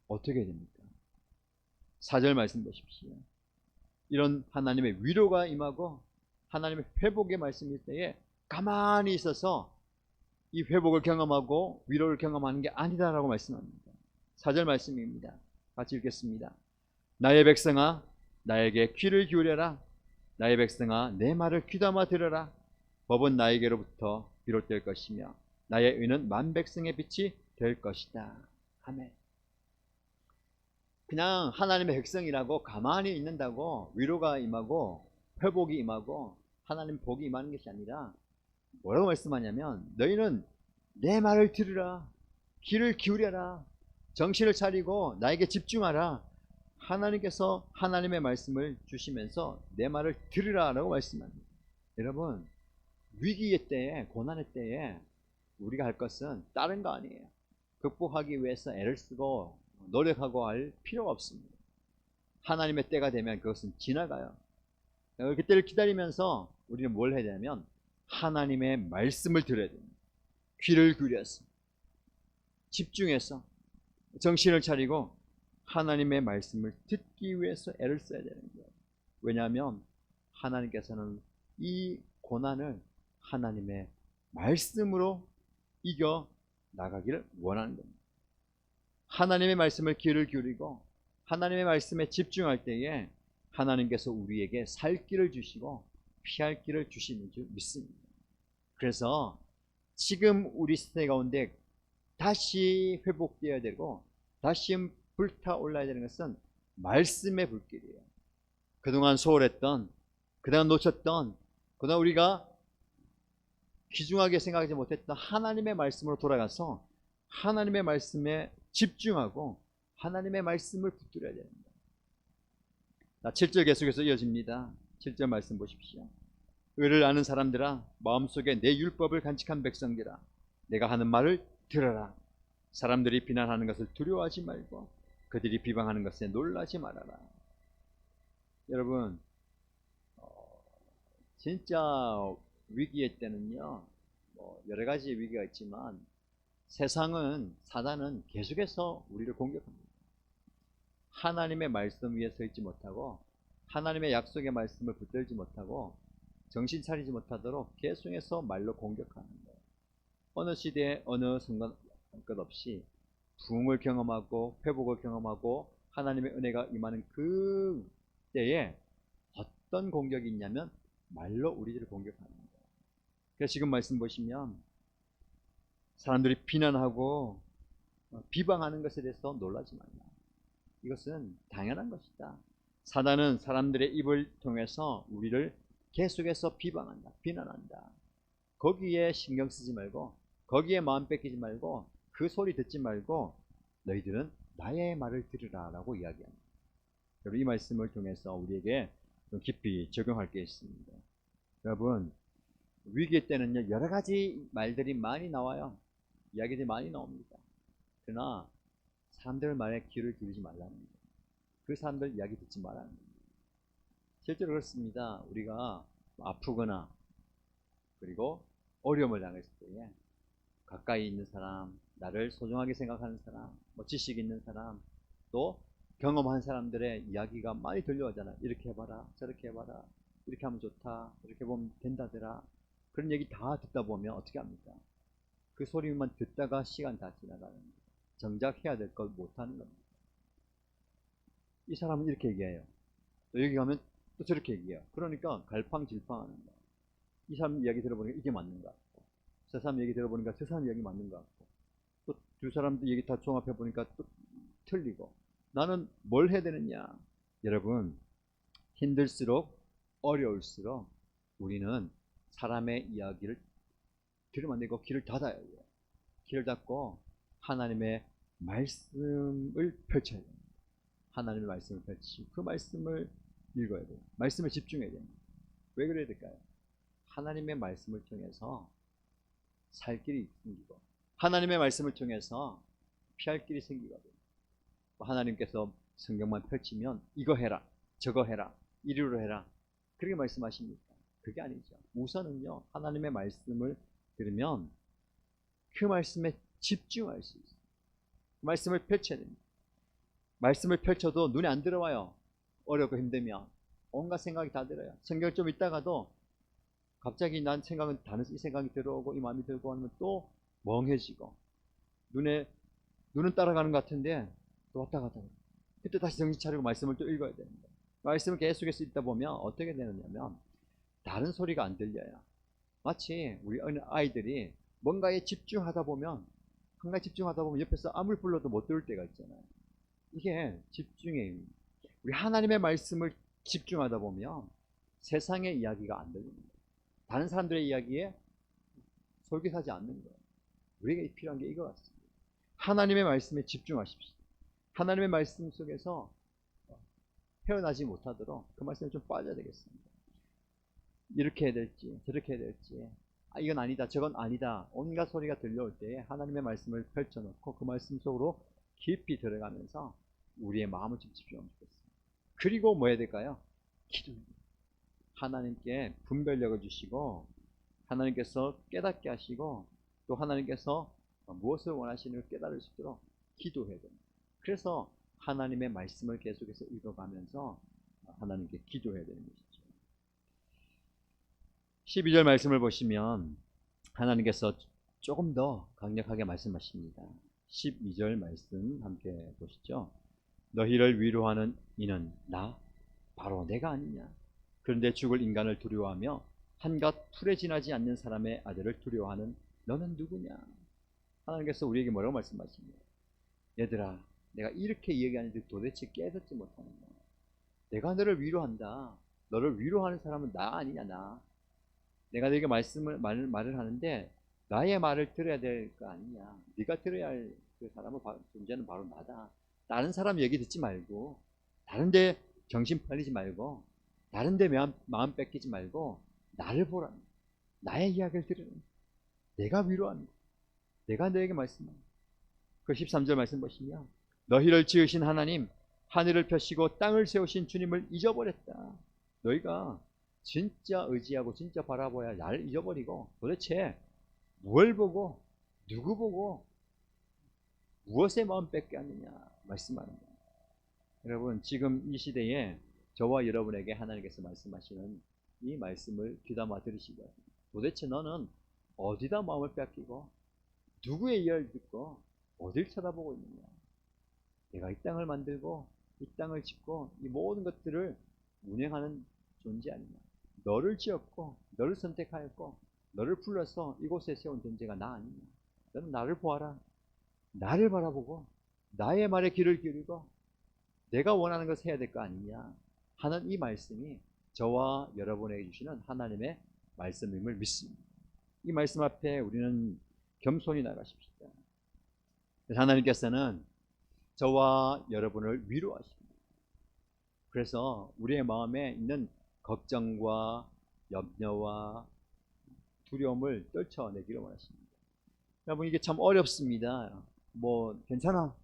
어떻게 됩니까? 4절 말씀 보십시오. 이런 하나님의 위로가 임하고 하나님의 회복의 말씀일 때에 가만히 있어서 이 회복을 경험하고 위로를 경험하는 게 아니다라고 말씀합니다. 4절 말씀입니다. 같이 읽겠습니다. 나의 백성아, 나에게 귀를 기울여라. 나의 백성아, 내 말을 귀담아 들어라. 법은 나에게로부터 비롯될 것이며 나의 의는 만 백성의 빛이 될 것이다. 아멘. 그냥 하나님의 백성이라고 가만히 있는다고 위로가 임하고 회복이 임하고 하나님 복이 임하는 것이 아니라 뭐라고 말씀하냐면 너희는 내 말을 들으라. 귀를 기울여라. 정신을 차리고 나에게 집중하라. 하나님께서 하나님의 말씀을 주시면서 내 말을 들으라 라고 말씀합니다. 여러분, 위기의 때에, 고난의 때에 우리가 할 것은 다른 거 아니에요. 극복하기 위해서 애를 쓰고 노력하고 할 필요가 없습니다. 하나님의 때가 되면 그것은 지나가요. 그때를 기다리면서 우리는 뭘 해야 되냐면 하나님의 말씀을 들어야 됩니다. 귀를 기울여서 집중해서 정신을 차리고 하나님의 말씀을 듣기 위해서 애를 써야 되는 거예요. 왜냐하면 하나님께서는 이 고난을 하나님의 말씀으로 이겨 나가기를 원하는 겁니다. 하나님의 말씀을 귀를 기울이고 하나님의 말씀에 집중할 때에 하나님께서 우리에게 살 길을 주시고 피할 길을 주시는 줄 믿습니다. 그래서 지금 우리 시대 가운데 다시 회복되어야 되고 다시 불타올라야 되는 것은 말씀의 불길이에요. 그동안 소홀했던, 그동안 놓쳤던, 그동안 우리가 귀중하게 생각하지 못했던 하나님의 말씀으로 돌아가서 하나님의 말씀에 집중하고 하나님의 말씀을 붙들어야 됩니다. 7절 계속해서 이어집니다. 7절 말씀 보십시오. 의를 아는 사람들아, 마음속에 내 율법을 간직한 백성들아, 내가 하는 말을 들어라. 사람들이 비난하는 것을 두려워하지 말고 그들이 비방하는 것에 놀라지 말아라. 여러분, 진짜 위기의 때는요, 뭐 여러 가지 위기가 있지만 세상은, 사단은 계속해서 우리를 공격합니다. 하나님의 말씀 위에 서 있지 못하고 하나님의 약속의 말씀을 붙들지 못하고 정신 차리지 못하도록 계속해서 말로 공격하는 거예요. 어느 시대에 어느 순간 것 없이 부흥을 경험하고 회복을 경험하고 하나님의 은혜가 임하는 그 때에 어떤 공격이 있냐면 말로 우리들을 공격하는 거예요. 그래서 지금 말씀 보시면 사람들이 비난하고 비방하는 것에 대해서 놀라지 말라. 이것은 당연한 것이다. 사단은 사람들의 입을 통해서 우리를 계속해서 비방한다, 비난한다. 거기에 신경 쓰지 말고, 거기에 마음 뺏기지 말고, 그 소리 듣지 말고 너희들은 나의 말을 들으라 라고 이야기합니다. 여러분, 이 말씀을 통해서 우리에게 좀 깊이 적용할 게 있습니다. 여러분, 위기 때는요 여러 가지 말들이 많이 나와요. 이야기들이 많이 나옵니다. 그러나 사람들 말에 귀를 기울이지 말라는 거예요. 그 사람들 이야기 듣지 말라는 거예요. 실제로 그렇습니다. 우리가 아프거나 그리고 어려움을 당했을 때에 가까이 있는 사람, 나를 소중하게 생각하는 사람, 뭐 지식 있는 사람, 또 경험한 사람들의 이야기가 많이 들려오잖아요. 이렇게 해봐라, 저렇게 해봐라, 이렇게 하면 좋다, 이렇게 보면 된다더라. 그런 얘기 다 듣다 보면 어떻게 합니까? 그 소리만 듣다가 시간 다 지나가는 거예요. 정작 해야 될 걸 못하는 겁니다. 이 사람은 이렇게 얘기해요. 또 여기 가면 또 저렇게 얘기해요. 그러니까 갈팡질팡하는 거예요. 이 사람 이야기 들어보니까 이게 맞는 것 같고, 저 사람 얘기 들어보니까 저 사람 이야기 맞는 것 같고, 또 두 사람도 얘기 다 종합해 보니까 또 틀리고, 나는 뭘 해야 되느냐? 여러분, 힘들수록 어려울수록 우리는 사람의 이야기를 들으면 안 되고 귀를 닫아야 돼요. 귀를 닫고 하나님의 말씀을 펼쳐야 됩니다. 하나님의 말씀을 펼치고 그 말씀을 읽어야 돼요. 말씀에 집중해야 됩니다. 왜 그래야 될까요? 하나님의 말씀을 통해서 살 길이 생기고 하나님의 말씀을 통해서 피할 길이 생기거든요. 하나님께서 성경만 펼치면 이거 해라, 저거 해라, 이리로 해라 그렇게 말씀하십니까? 그게 아니죠. 우선은요 하나님의 말씀을 들으면 그 말씀에 집중할 수 있어요. 그 말씀을 펼쳐야 됩니다. 말씀을 펼쳐도 눈에 안 들어와요. 어렵고 힘들면 온갖 생각이 다 들어요. 성경을 좀 읽다가도 갑자기 난 생각은 다른 이 생각이 들어오고 이 마음이 들고 하면 또 멍해지고 눈은 따라가는 것 같은데 또 왔다 갔다 해요. 그때 다시 정신 차리고 말씀을 또 읽어야 됩니다. 말씀을 계속해서 읽다 보면 어떻게 되느냐면 다른 소리가 안 들려요. 마치 우리 아이들이 뭔가에 집중하다 보면 한가에 집중하다 보면 옆에서 아무리 불러도 못 들을 때가 있잖아요. 이게 집중의 우리 하나님의 말씀을 집중하다 보면 세상의 이야기가 안 들립니다. 다른 사람들의 이야기에 솔깃하지 않는 거예요. 우리에게 필요한 게 이거 같습니다. 하나님의 말씀에 집중하십시오. 하나님의 말씀 속에서 헤어나지 못하도록 그 말씀에 좀 빠져야 되겠습니다. 이렇게 해야 될지 저렇게 해야 될지 이건 아니다 저건 아니다 온갖 소리가 들려올 때에 하나님의 말씀을 펼쳐놓고 그 말씀 속으로 깊이 들어가면서 우리의 마음을 좀 집중하면 좋겠습니다. 그리고 뭐 해야 될까요? 기도입니다. 하나님께 분별력을 주시고 하나님께서 깨닫게 하시고 또 하나님께서 무엇을 원하시는지 깨달을 수 있도록 기도해야 됩니다. 그래서 하나님의 말씀을 계속해서 읽어가면서 하나님께 기도해야 되는 것이죠. 12절 말씀을 보시면 하나님께서 조금 더 강력하게 말씀하십니다. 12절 말씀 함께 보시죠. 너희를 위로하는 이는 나 바로 내가 아니냐. 그런데 죽을 인간을 두려워하며 한갓 풀에 지나지 않는 사람의 아들을 두려워하는 너는 누구냐. 하나님께서 우리에게 뭐라고 말씀하십니까? 얘들아 내가 이렇게 이야기하는데 도대체 깨닫지 못하는 거야. 내가 너를 위로한다. 너를 위로하는 사람은 나 아니냐. 나 내가 너에게 말을 하는데 나의 말을 들어야 될 거 아니냐. 네가 들어야 할 그 사람은 존재는 바로 나다. 다른 사람 얘기 듣지 말고 다른 데 정신 팔리지 말고 다른 데 마음 뺏기지 말고 나를 보라는 거야. 나의 이야기를 들으는 거야. 내가 위로하는 거야. 내가 너에게 말씀하는 거야. 그 13절 말씀 보시면 너희를 지으신 하나님 하늘을 펴시고 땅을 세우신 주님을 잊어버렸다. 너희가 진짜 의지하고 진짜 바라봐야 나를 잊어버리고 도대체 뭘 보고 누구 보고 무엇에 마음 뺏게 하느냐 말씀하는 거예요. 여러분, 지금 이 시대에 저와 여러분에게 하나님께서 말씀하시는 이 말씀을 귀담아 들으시고요. 도대체 너는 어디다 마음을 뺏기고 누구의 이야기를 듣고 어딜 쳐다보고 있느냐. 내가 이 땅을 만들고 이 땅을 짓고 이 모든 것들을 운행하는 존재 아니냐. 너를 지었고 너를 선택하였고 너를 불러서 이곳에 세운 존재가 나 아니냐. 너는 나를 보아라. 나를 바라보고 나의 말에 귀를 기울이고 내가 원하는 것을 해야 될 거 아니냐 하는 이 말씀이 저와 여러분에게 주시는 하나님의 말씀임을 믿습니다. 이 말씀 앞에 우리는 겸손히 나가십시다. 하나님께서는 저와 여러분을 위로하십니다. 그래서 우리의 마음에 있는 걱정과 염려와 두려움을 떨쳐내기를 원하십니다. 여러분, 이게 참 어렵습니다. 뭐 괜찮아,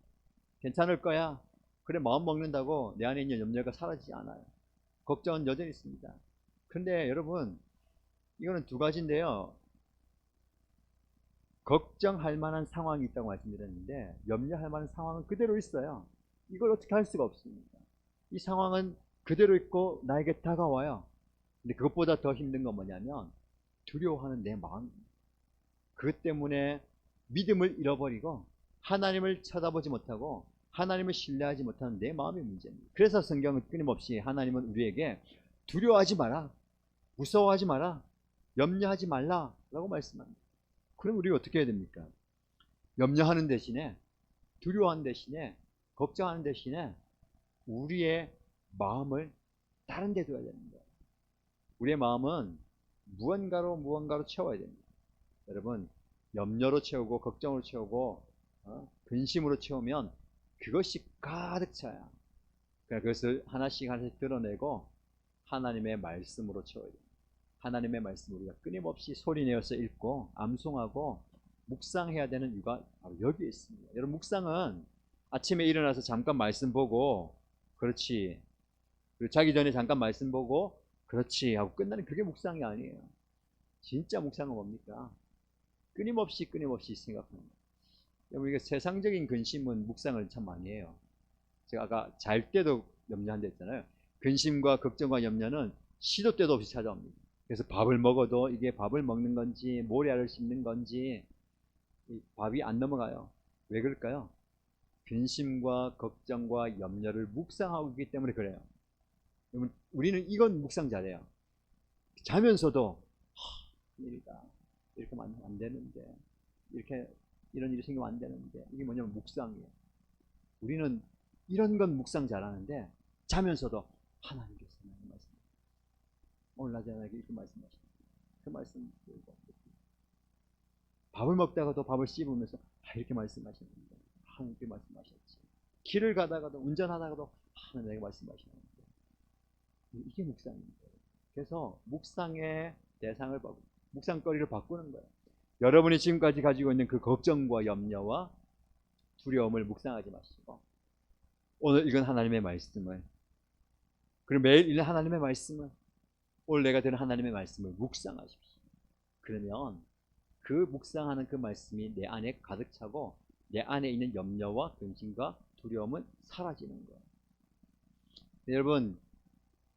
괜찮을 거야, 그래 마음 먹는다고 내 안에 있는 염려가 사라지지 않아요. 걱정은 여전히 있습니다. 그런데 여러분, 이거는 두 가지인데요. 걱정할 만한 상황이 있다고 말씀드렸는데 염려할 만한 상황은 그대로 있어요. 이걸 어떻게 할 수가 없습니다. 이 상황은 그대로 있고 나에게 다가와요. 근데 그것보다 더 힘든 건 뭐냐면 두려워하는 내 마음입니다. 그것 때문에 믿음을 잃어버리고 하나님을 쳐다보지 못하고 하나님을 신뢰하지 못하는 내 마음의 문제입니다. 그래서 성경은 끊임없이 하나님은 우리에게 두려워하지 마라, 무서워하지 마라, 염려하지 말라 라고 말씀합니다. 그럼 우리가 어떻게 해야 됩니까? 염려하는 대신에, 두려워하는 대신에, 걱정하는 대신에 우리의 마음을 다른 데 둬야 되는 거예요. 우리의 마음은 무언가로 채워야 됩니다. 여러분, 염려로 채우고 걱정으로 채우고 근심으로 채우면 그것이 가득 차야. 그러니까 그것을 하나씩 드러내고 하나님의 말씀으로 채워야 됩니다. 하나님의 말씀을 우리가 끊임없이 소리내어서 읽고 암송하고 묵상해야 되는 이유가 바로 여기에 있습니다. 여러분, 묵상은 아침에 일어나서 잠깐 말씀 보고 그렇지, 그리고 자기 전에 잠깐 말씀 보고 그렇지 하고 끝나는 그게 묵상이 아니에요. 진짜 묵상은 뭡니까? 끊임없이 생각하는 거예요. 여러분, 이게 세상적인 근심은 묵상을 참 많이 해요. 제가 아까 잘 때도 염려한다 했잖아요. 근심과 걱정과 염려는 시도 때도 없이 찾아옵니다. 그래서 밥을 먹어도 이게 밥을 먹는 건지 모래알을 씹는 건지 밥이 안 넘어가요. 왜 그럴까요? 근심과 걱정과 염려를 묵상하고 있기 때문에 그래요. 여러분, 우리는 이건 묵상 잘해요. 자면서도 큰일이다, 이렇게 하면 안 되는데, 이런 일이 생기면 안 되는데, 이게 뭐냐면 묵상이에요. 우리는 이런 건 묵상 잘하는데 자면서도 하나님께서 나에게 말씀, 오늘 낮에 나에게 이렇게 말씀하셨다, 그 말씀 들고 밥을 먹다가도 밥을 씹으면서 이렇게 말씀하셨는데 하나님께 말씀하셨지. 길을 가다가도 운전하다가도 하나님께 말씀하셨는데, 이게 묵상입니다. 그래서 묵상의 대상을 묵상거리를 바꾸는 거예요. 여러분이 지금까지 가지고 있는 그 걱정과 염려와 두려움을 묵상하지 마시고 오늘 읽은 하나님의 말씀을, 그리고 매일 읽는 하나님의 말씀을, 오늘 내가 들은 하나님의 말씀을 묵상하십시오. 그러면 그 묵상하는 그 말씀이 내 안에 가득 차고 내 안에 있는 염려와 근심과 두려움은 사라지는 거예요. 여러분,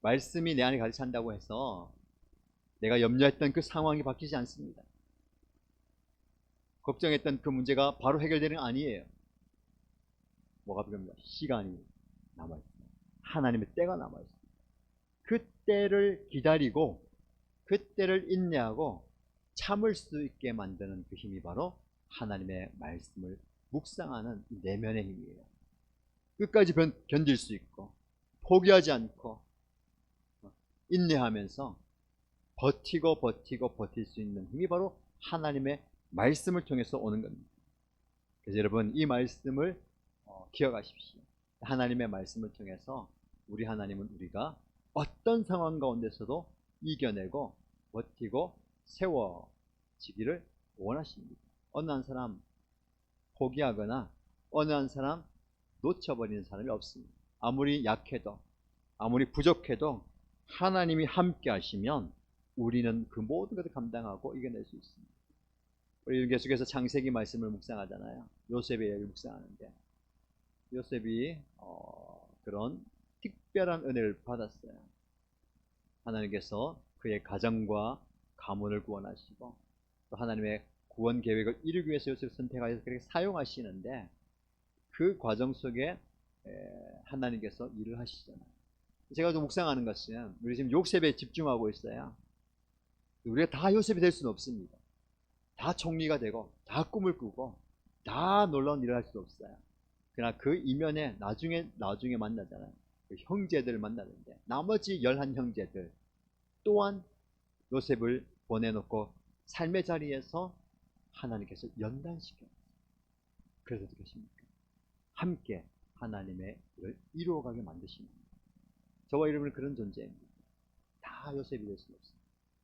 말씀이 내 안에 가득 찬다고 해서 내가 염려했던 그 상황이 바뀌지 않습니다. 걱정했던 그 문제가 바로 해결되는 게 아니에요. 뭐가 필요합니까? 시간이 남아있어요. 하나님의 때가 남아있어요. 그 때를 기다리고 그 때를 인내하고 참을 수 있게 만드는 그 힘이 바로 하나님의 말씀을 묵상하는 내면의 힘이에요. 끝까지 견딜 수 있고 포기하지 않고 인내하면서 버틸 수 있는 힘이 바로 하나님의 말씀을 통해서 오는 겁니다. 그래서 여러분, 이 말씀을 기억하십시오. 하나님의 말씀을 통해서 우리 하나님은 우리가 어떤 상황 가운데서도 이겨내고 버티고 세워지기를 원하십니다. 어느 한 사람 포기하거나 어느 한 사람 놓쳐버리는 사람이 없습니다. 아무리 약해도 아무리 부족해도 하나님이 함께 하시면 우리는 그 모든 것을 감당하고 이겨낼 수 있습니다. 우리 계속해서 창세기 말씀을 묵상하잖아요. 요셉의 이야기를 묵상하는데 요셉이 그런 특별한 은혜를 받았어요. 하나님께서 그의 가정과 가문을 구원하시고 또 하나님의 구원 계획을 이루기 위해서 요셉을 선택하여서 그렇게 사용하시는데 그 과정 속에 하나님께서 일을 하시잖아요. 제가 좀 묵상하는 것은 우리 지금 요셉에 집중하고 있어요. 우리가 다 요셉이 될 수는 없습니다. 다 총리가 되고 다 꿈을 꾸고 다 놀라운 일을 할 수 없어요. 그러나 그 이면에 나중에 만나잖아요. 그 형제들을 만나는데 나머지 11형제들 또한 요셉을 보내놓고 삶의 자리에서 하나님께서 연단시켜요. 그래서 어떻게 하십니까? 함께 하나님의 일을 이루어가게 만드십니다. 저와 여러분은 그런 존재입니다. 다 요셉이 될 수는 없습니다.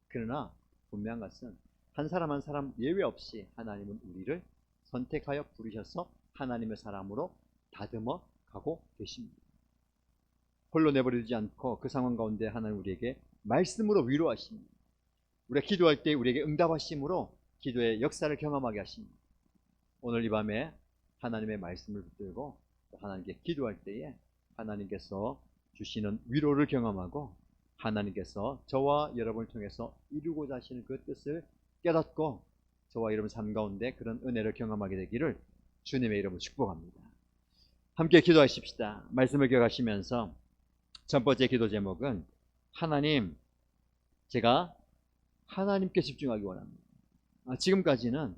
그러나 분명한 것은 한 사람 한 사람 예외 없이 하나님은 우리를 선택하여 부르셔서 하나님의 사람으로 다듬어 가고 계십니다. 홀로 내버리지 않고 그 상황 가운데 하나님 우리에게 말씀으로 위로하십니다. 우리가 기도할 때 우리에게 응답하심으로 기도의 역사를 경험하게 하십니다. 오늘 이 밤에 하나님의 말씀을 붙들고 하나님께 기도할 때에 하나님께서 주시는 위로를 경험하고 하나님께서 저와 여러분을 통해서 이루고자 하시는 그 뜻을 깨닫고 저와 여러분 삶 가운데 그런 은혜를 경험하게 되기를 주님의 이름으로 축복합니다. 함께 기도하십시다. 말씀을 기억하시면서 첫 번째 기도 제목은 하나님, 제가 하나님께 집중하기 원합니다. 지금까지는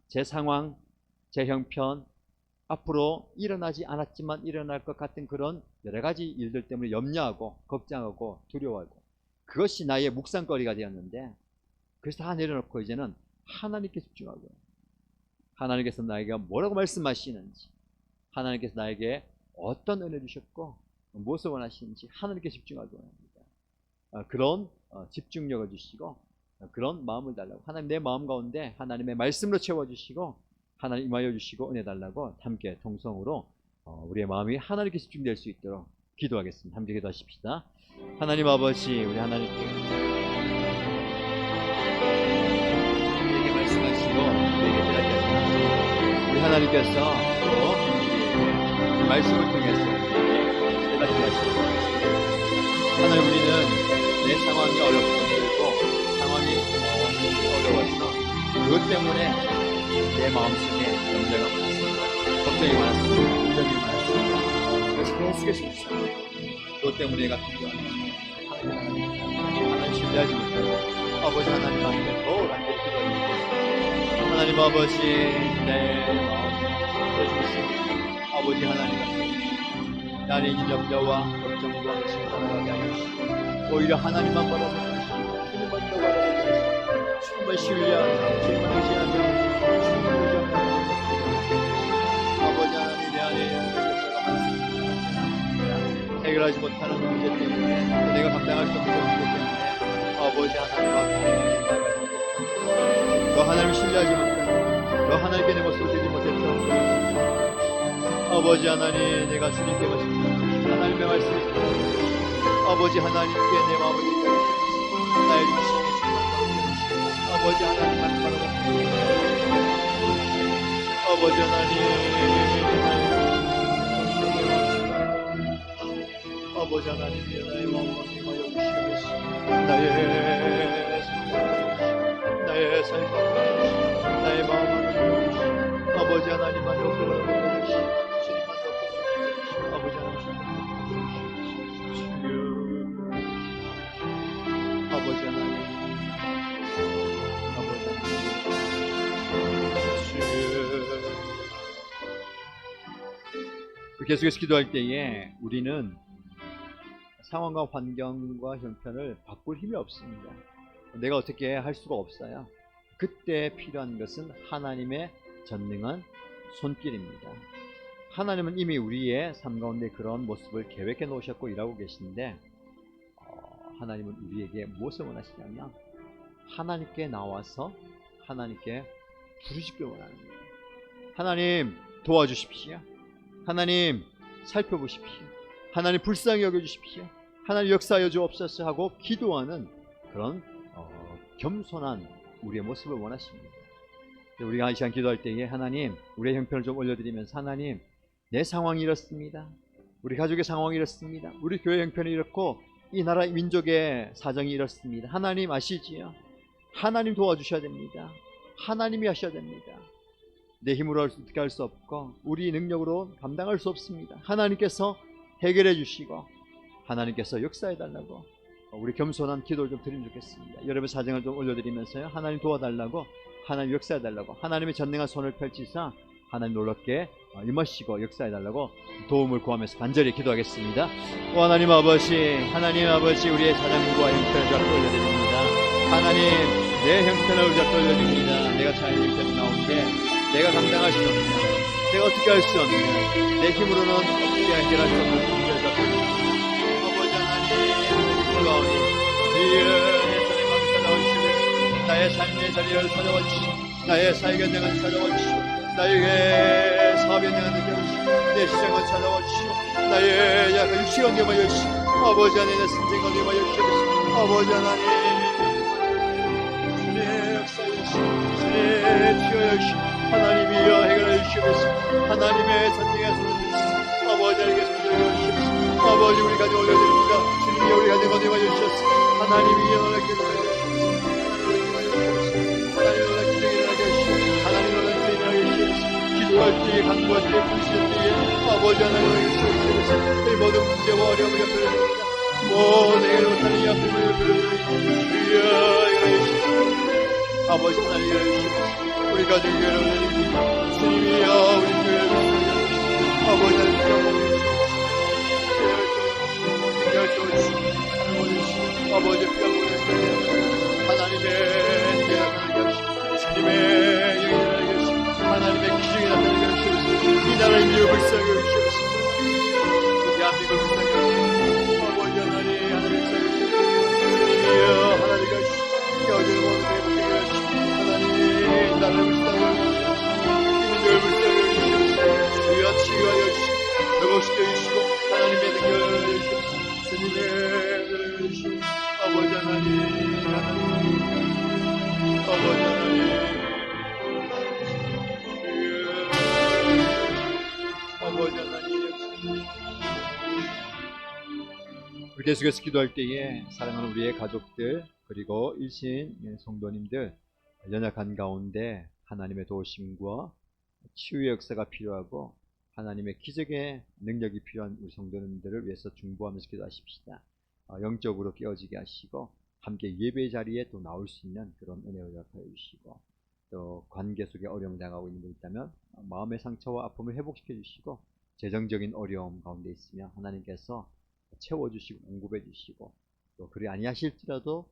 제 상황, 제 형편, 앞으로 일어나지 않았지만 일어날 것 같은 그런 여러 가지 일들 때문에 염려하고 걱정하고 두려워하고 그것이 나의 묵상거리가 되었는데 그래서 다 내려놓고 이제는 하나님께 집중하고요. 하나님께서 나에게 뭐라고 말씀하시는지, 하나님께서 나에게 어떤 은혜 주셨고 무엇을 원하시는지 하나님께 집중하기 원합니다. 그런 집중력을 주시고 그런 마음을 달라고, 하나님 내 마음 가운데 하나님의 말씀으로 채워주시고 하나님 임하여 주시고 은혜 달라고 함께 통성으로 우리의 마음이 하나님께 집중될 수 있도록 기도하겠습니다. 함께 기도하십시다. 하나님 아버지, 우리 하나님께 우리에게 말씀하시고 우리에게 대답하시고 우리 하나님께서 또 우리에게 이 말씀을 통해서 우리에게 대답해 하시고 하나님, 우리는 내 상황이 어렵고 힘들고 상황이 어려워서 그것 때문에 내 마음속에 염려가 많았습니다. 걱정이 많았습니다. 우려이 많았습니다. 그래서 계속해서 묵상합니다. 그것 때문에 내가 기도합니다. 하나님 신뢰하지 못하고 아버지 하나님 앞에 더 간절히 기도합니다. 하나님 아버지, 내 마음 들어주십시오. 아버지 하나님 앞에 나의 이 염려와 걱정과 심판하게 하여 주시고 오히려 하나님만 바라보는 주님만 바라보는 주님만 신뢰하며 주님만 의지하며 아버지 하나님, 내 안에 문제가 많습니다. 해결하지 못하는 문제 때문에 내가 감당할 수 없는 문제 때문에 아버지 하나님 앞에 너 하나님을 신뢰하지 못하고 너 하나님께 내 모습을 드리지 못했던 아버지 하나님, 내가 주님께 말씀드립니다. 하나님의 말씀을 듣고 아버지 하나님께 내 마음을 드리겠습니다. 나의 중심이 주님을 아버지 하나님만 바라봅니다. 아버지 하나님, 아버지 하나님이 나의 마음을 임하여 주시겠습니다. 나의 삶, 나의 마음을 아버지 하나님만 역사를 주시고 주님만 역사를 아버지 하나님 아버지 하나님, 아버지 하나님, 계속해서 기도할 때에 우리는 상황과 환경과 형편을 바꿀 힘이 없습니다. 내가 어떻게 할 수가 없어요. 그때 필요한 것은 하나님의 전능한 손길입니다. 하나님은 이미 우리의 삶 가운데 그런 모습을 계획해 놓으셨고 일하고 계신데 하나님은 우리에게 무엇을 원하시냐면 하나님께 나와서 하나님께 부르짖길 원합니다. 하나님 도와주십시오. 하나님 살펴보십시오. 하나님 불쌍히 여겨주십시오. 하나님 역사하여 주옵소서 하고 기도하는 그런 겸손한 우리의 모습을 원하십니다. 우리가 이 시간 기도할 때에 하나님 우리의 형편을 좀 올려드리면서 하나님 내 상황이 이렇습니다. 우리 가족의 상황이 이렇습니다. 우리 교회 형편이 이렇고 이 나라 민족의 사정이 이렇습니다. 하나님 아시지요? 하나님 도와주셔야 됩니다. 하나님이 하셔야 됩니다. 내 힘으로 어떻게 할 수 없고 우리 능력으로 감당할 수 없습니다. 하나님께서 해결해 주시고 하나님께서 역사해 달라고 우리 겸손한 기도를 좀 드리면 좋겠습니다. 여러분 사정을 좀 올려드리면서요. 하나님 도와달라고 하나님 역사해 달라고 하나님의 전능한 손을 펼치사 하나님 놀랍게 임하시고 역사해 달라고 도움을 구하면서 간절히 기도하겠습니다. 오 하나님 아버지 우리의 사정과 형편을 잡고 올려드립니다. 하나님 내 형편을 잡고 올려드립니다. 내가 자연 형편 가운데 내가 감당할 수 없냐, 내가 어떻게 할 수 없냐, 내 힘으로는 어떻게 해결할 수 없는 문제를 잡고 올려드립니다. 아버지 하나님 놀라우니 주여 내 삶을 찾아오시고 나의 삶의 자리를 찾아와 주시고 나의 사역의 능을 찾아와 주시고 나에게 사업의 능을 느껴주시고 내 시장을 찾아와 주시고 나의 약간 육신을 내마여 주시고 아버지 하나님 내 선생을 내마여 주시고 아버지 하나님 주의 역사여 주시고 주의 치유여 주시고 하나님이여 해결해 주시옵소서. 하나님의 선생의 손을 드시고 아버지 하나님께 손을 올려주시옵소서. 아버지 우리 가정 올려드립니다. 주님이 우리 가정 내마여 주셨소. 하나님이여 놀랍게 일어나게 주시옵소서. 하나님 놀랍게 일어나게 주시옵소서. 하나님 놀랍게 일어나게 주시옵소서. 기도할 때에 간구할 때에 부르실 때에 아버지 하나님 주시옵소서. 이 모든 문제와 어려움을 펴드립니다. 모든 해결 못하는 이 아픔을 펴드립니다. 주여 일어나게 주시옵소서. 아버지 하나님 일어나게 주시옵소서. 우리 가족이 여러분입니다. 주님이여 우리 교회를 살려주시고 아버지 하나님 피가 아버지 피가 하나님의 나타나게 하시고 주님의 영이 나타나게 하시고 하나님의 기적이 나타나게 하시옵소서. 이 나라의 미역을 불쌍히 여기시옵소서. 대한민국을 불쌍히 여기시옵소서. 아버지 하나님 하나님 불쌍히 여기시옵소서. 주님이여 하나님 가시고 여기를 모두 회복하게 하시고 하나님 나라를 불쌍히 여기시옵소서. 민족을 불쌍히 여기시옵소서. 주여 치유하여 주시고 회복시켜 주시고 하나님의 능력을 주시옵소서. 주님의 은혜를 주시옵소서. 아버지 하나님 아버지 하나님 아버지 하나님 우리 계속해서 기도할 때에 사랑하는 우리의 가족들 그리고 일신 성도님들 연약한 가운데 하나님의 도우심과 치유의 역사가 필요하고 하나님의 기적의 능력이 필요한 우리 성도님들을 위해서 중보하면서 기도하십시다. 영적으로 깨어지게 하시고 함께 예배 자리에 또 나올 수 있는 그런 은혜를 허락하여 주시고 또 관계 속에 어려움을 당하고 있는 분 있다면 마음의 상처와 아픔을 회복시켜 주시고 재정적인 어려움 가운데 있으면 하나님께서 채워주시고 공급해 주시고 또 그리 아니하실지라도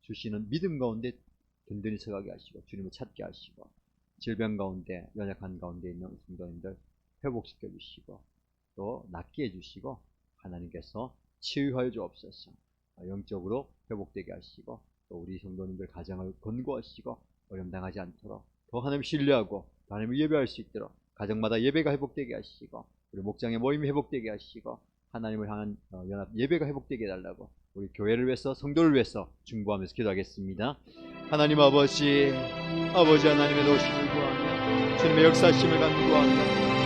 주시는 믿음 가운데 든든히 서가게 하시고 주님을 찾게 하시고 질병 가운데 연약한 가운데 있는 성도님들 회복시켜 주시고 또 낫게 해주시고 하나님께서 치유하여 주옵소서. 영적으로 회복되게 하시고 또 우리 성도님들 가정을 권고하시고 어려움 당하지 않도록 더 하나님을 신뢰하고 더 하나님을 예배할 수 있도록 가정마다 예배가 회복되게 하시고 우리 목장의 모임이 회복되게 하시고 하나님을 향한 연합 예배가 회복되게 해달라고 우리 교회를 위해서 성도를 위해서 중보하면서 기도하겠습니다. 하나님 아버지 하나님의 도우심을 구하며 주님의 역사심을 간구하며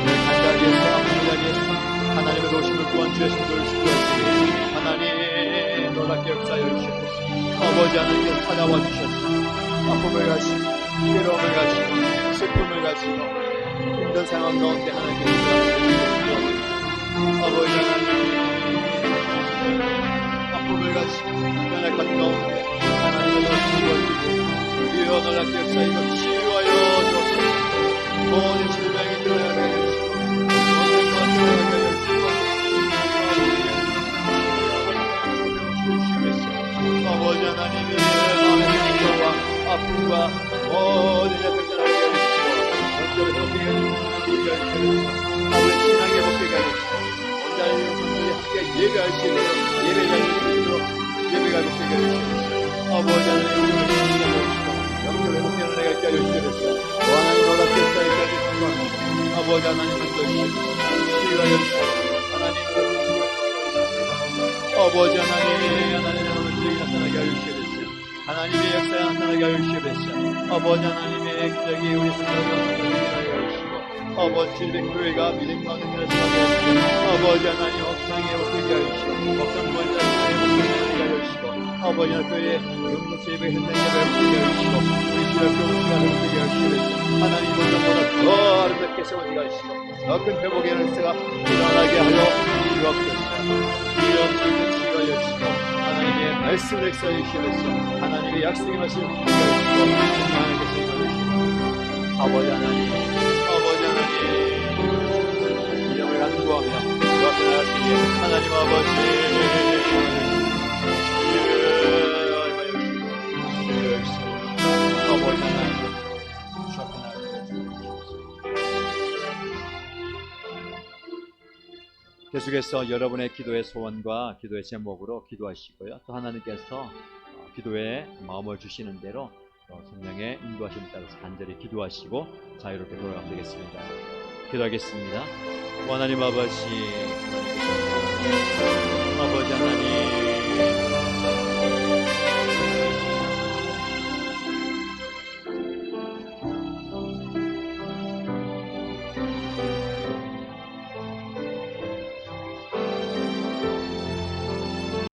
한 자리에서 아픈 자리에서 하나님의 도우심을 구한 주의 성도를 지켜주시고 하나님 놀랍게 역사하여 주시옵소서. 아버지 하나님께서 찾아와 주셔서 아픔을 가지고 괴로움을 가지고 슬픔을 가지고 힘든 상황 가운데 하나님께서 아버지 하나님 아픔을 가지고 연약한 가운데 하나님의 도우심을 구하시고 주여 놀랍게 역사하여 치유하여 주옵소서. 모든 질병이 들어가게 해주시고 모든 것을 들어가게 해주시고 아버지 하나님의 마음의 상처와 아픔과 모든 역사를 하게 해주시고 영적으로 회복되게 해주시고 아버지 신앙 회복되게 해주시고 온전히 성도들이 함께 예배할 수 있도록 예배 자리에 수 있도록 예배가 회복되게 해주시고 아버지 하나님의 영적으로 회복되는 은혜가 있게 하여 주시옵소서. 하나님 놀랍게 역사하게 해주시고 아버지 하나님 만져주시고 치유하여 주시고 하나님 아버지 하나님의 영광이 나타나게 하여 주시옵소서. 하나님의 역사에 나타나게 하여 주시옵소서. 아버지 하나님의 기적이 우리 생각을 나타나게 하여 주시고 아버지 일백교회가 믿음과 능력을 사게 하시고 아버지 하나님 억상에 오게 하여 주시고 억상 권자에 오게 하여 주시고 아버지 하나님의 영광 예배 현장에 오게 하여 주시고 우리 주일교회가 오게 하여 주시고 하나님 보다 더 아름답게 세워지게 하시고 더 큰 회복의 열쇠가 일어나게 하여 주옵소서. 이런 치유가 여시고 하나님의 말씀을 ex하여 주시옵소서. 하나님의 약속의 말씀을 주시옵소서. 하나님께서 이루어주시고 아버지 하나님 이름을 간구하며 주 앞에 나아가시기에 하나님 아버지 아버지 하나님 주 앞에 나아가시기에 계속해서 여러분의 기도의 소원과 기도의 제목으로 기도하시고요. 또 하나님께서 기도에 마음을 주시는 대로 성령의 인도하심을 따라서 간절히 기도하시고 자유롭게 돌아가면 되겠습니다. 기도하겠습니다. 하나님 아버지, 아버지 하나님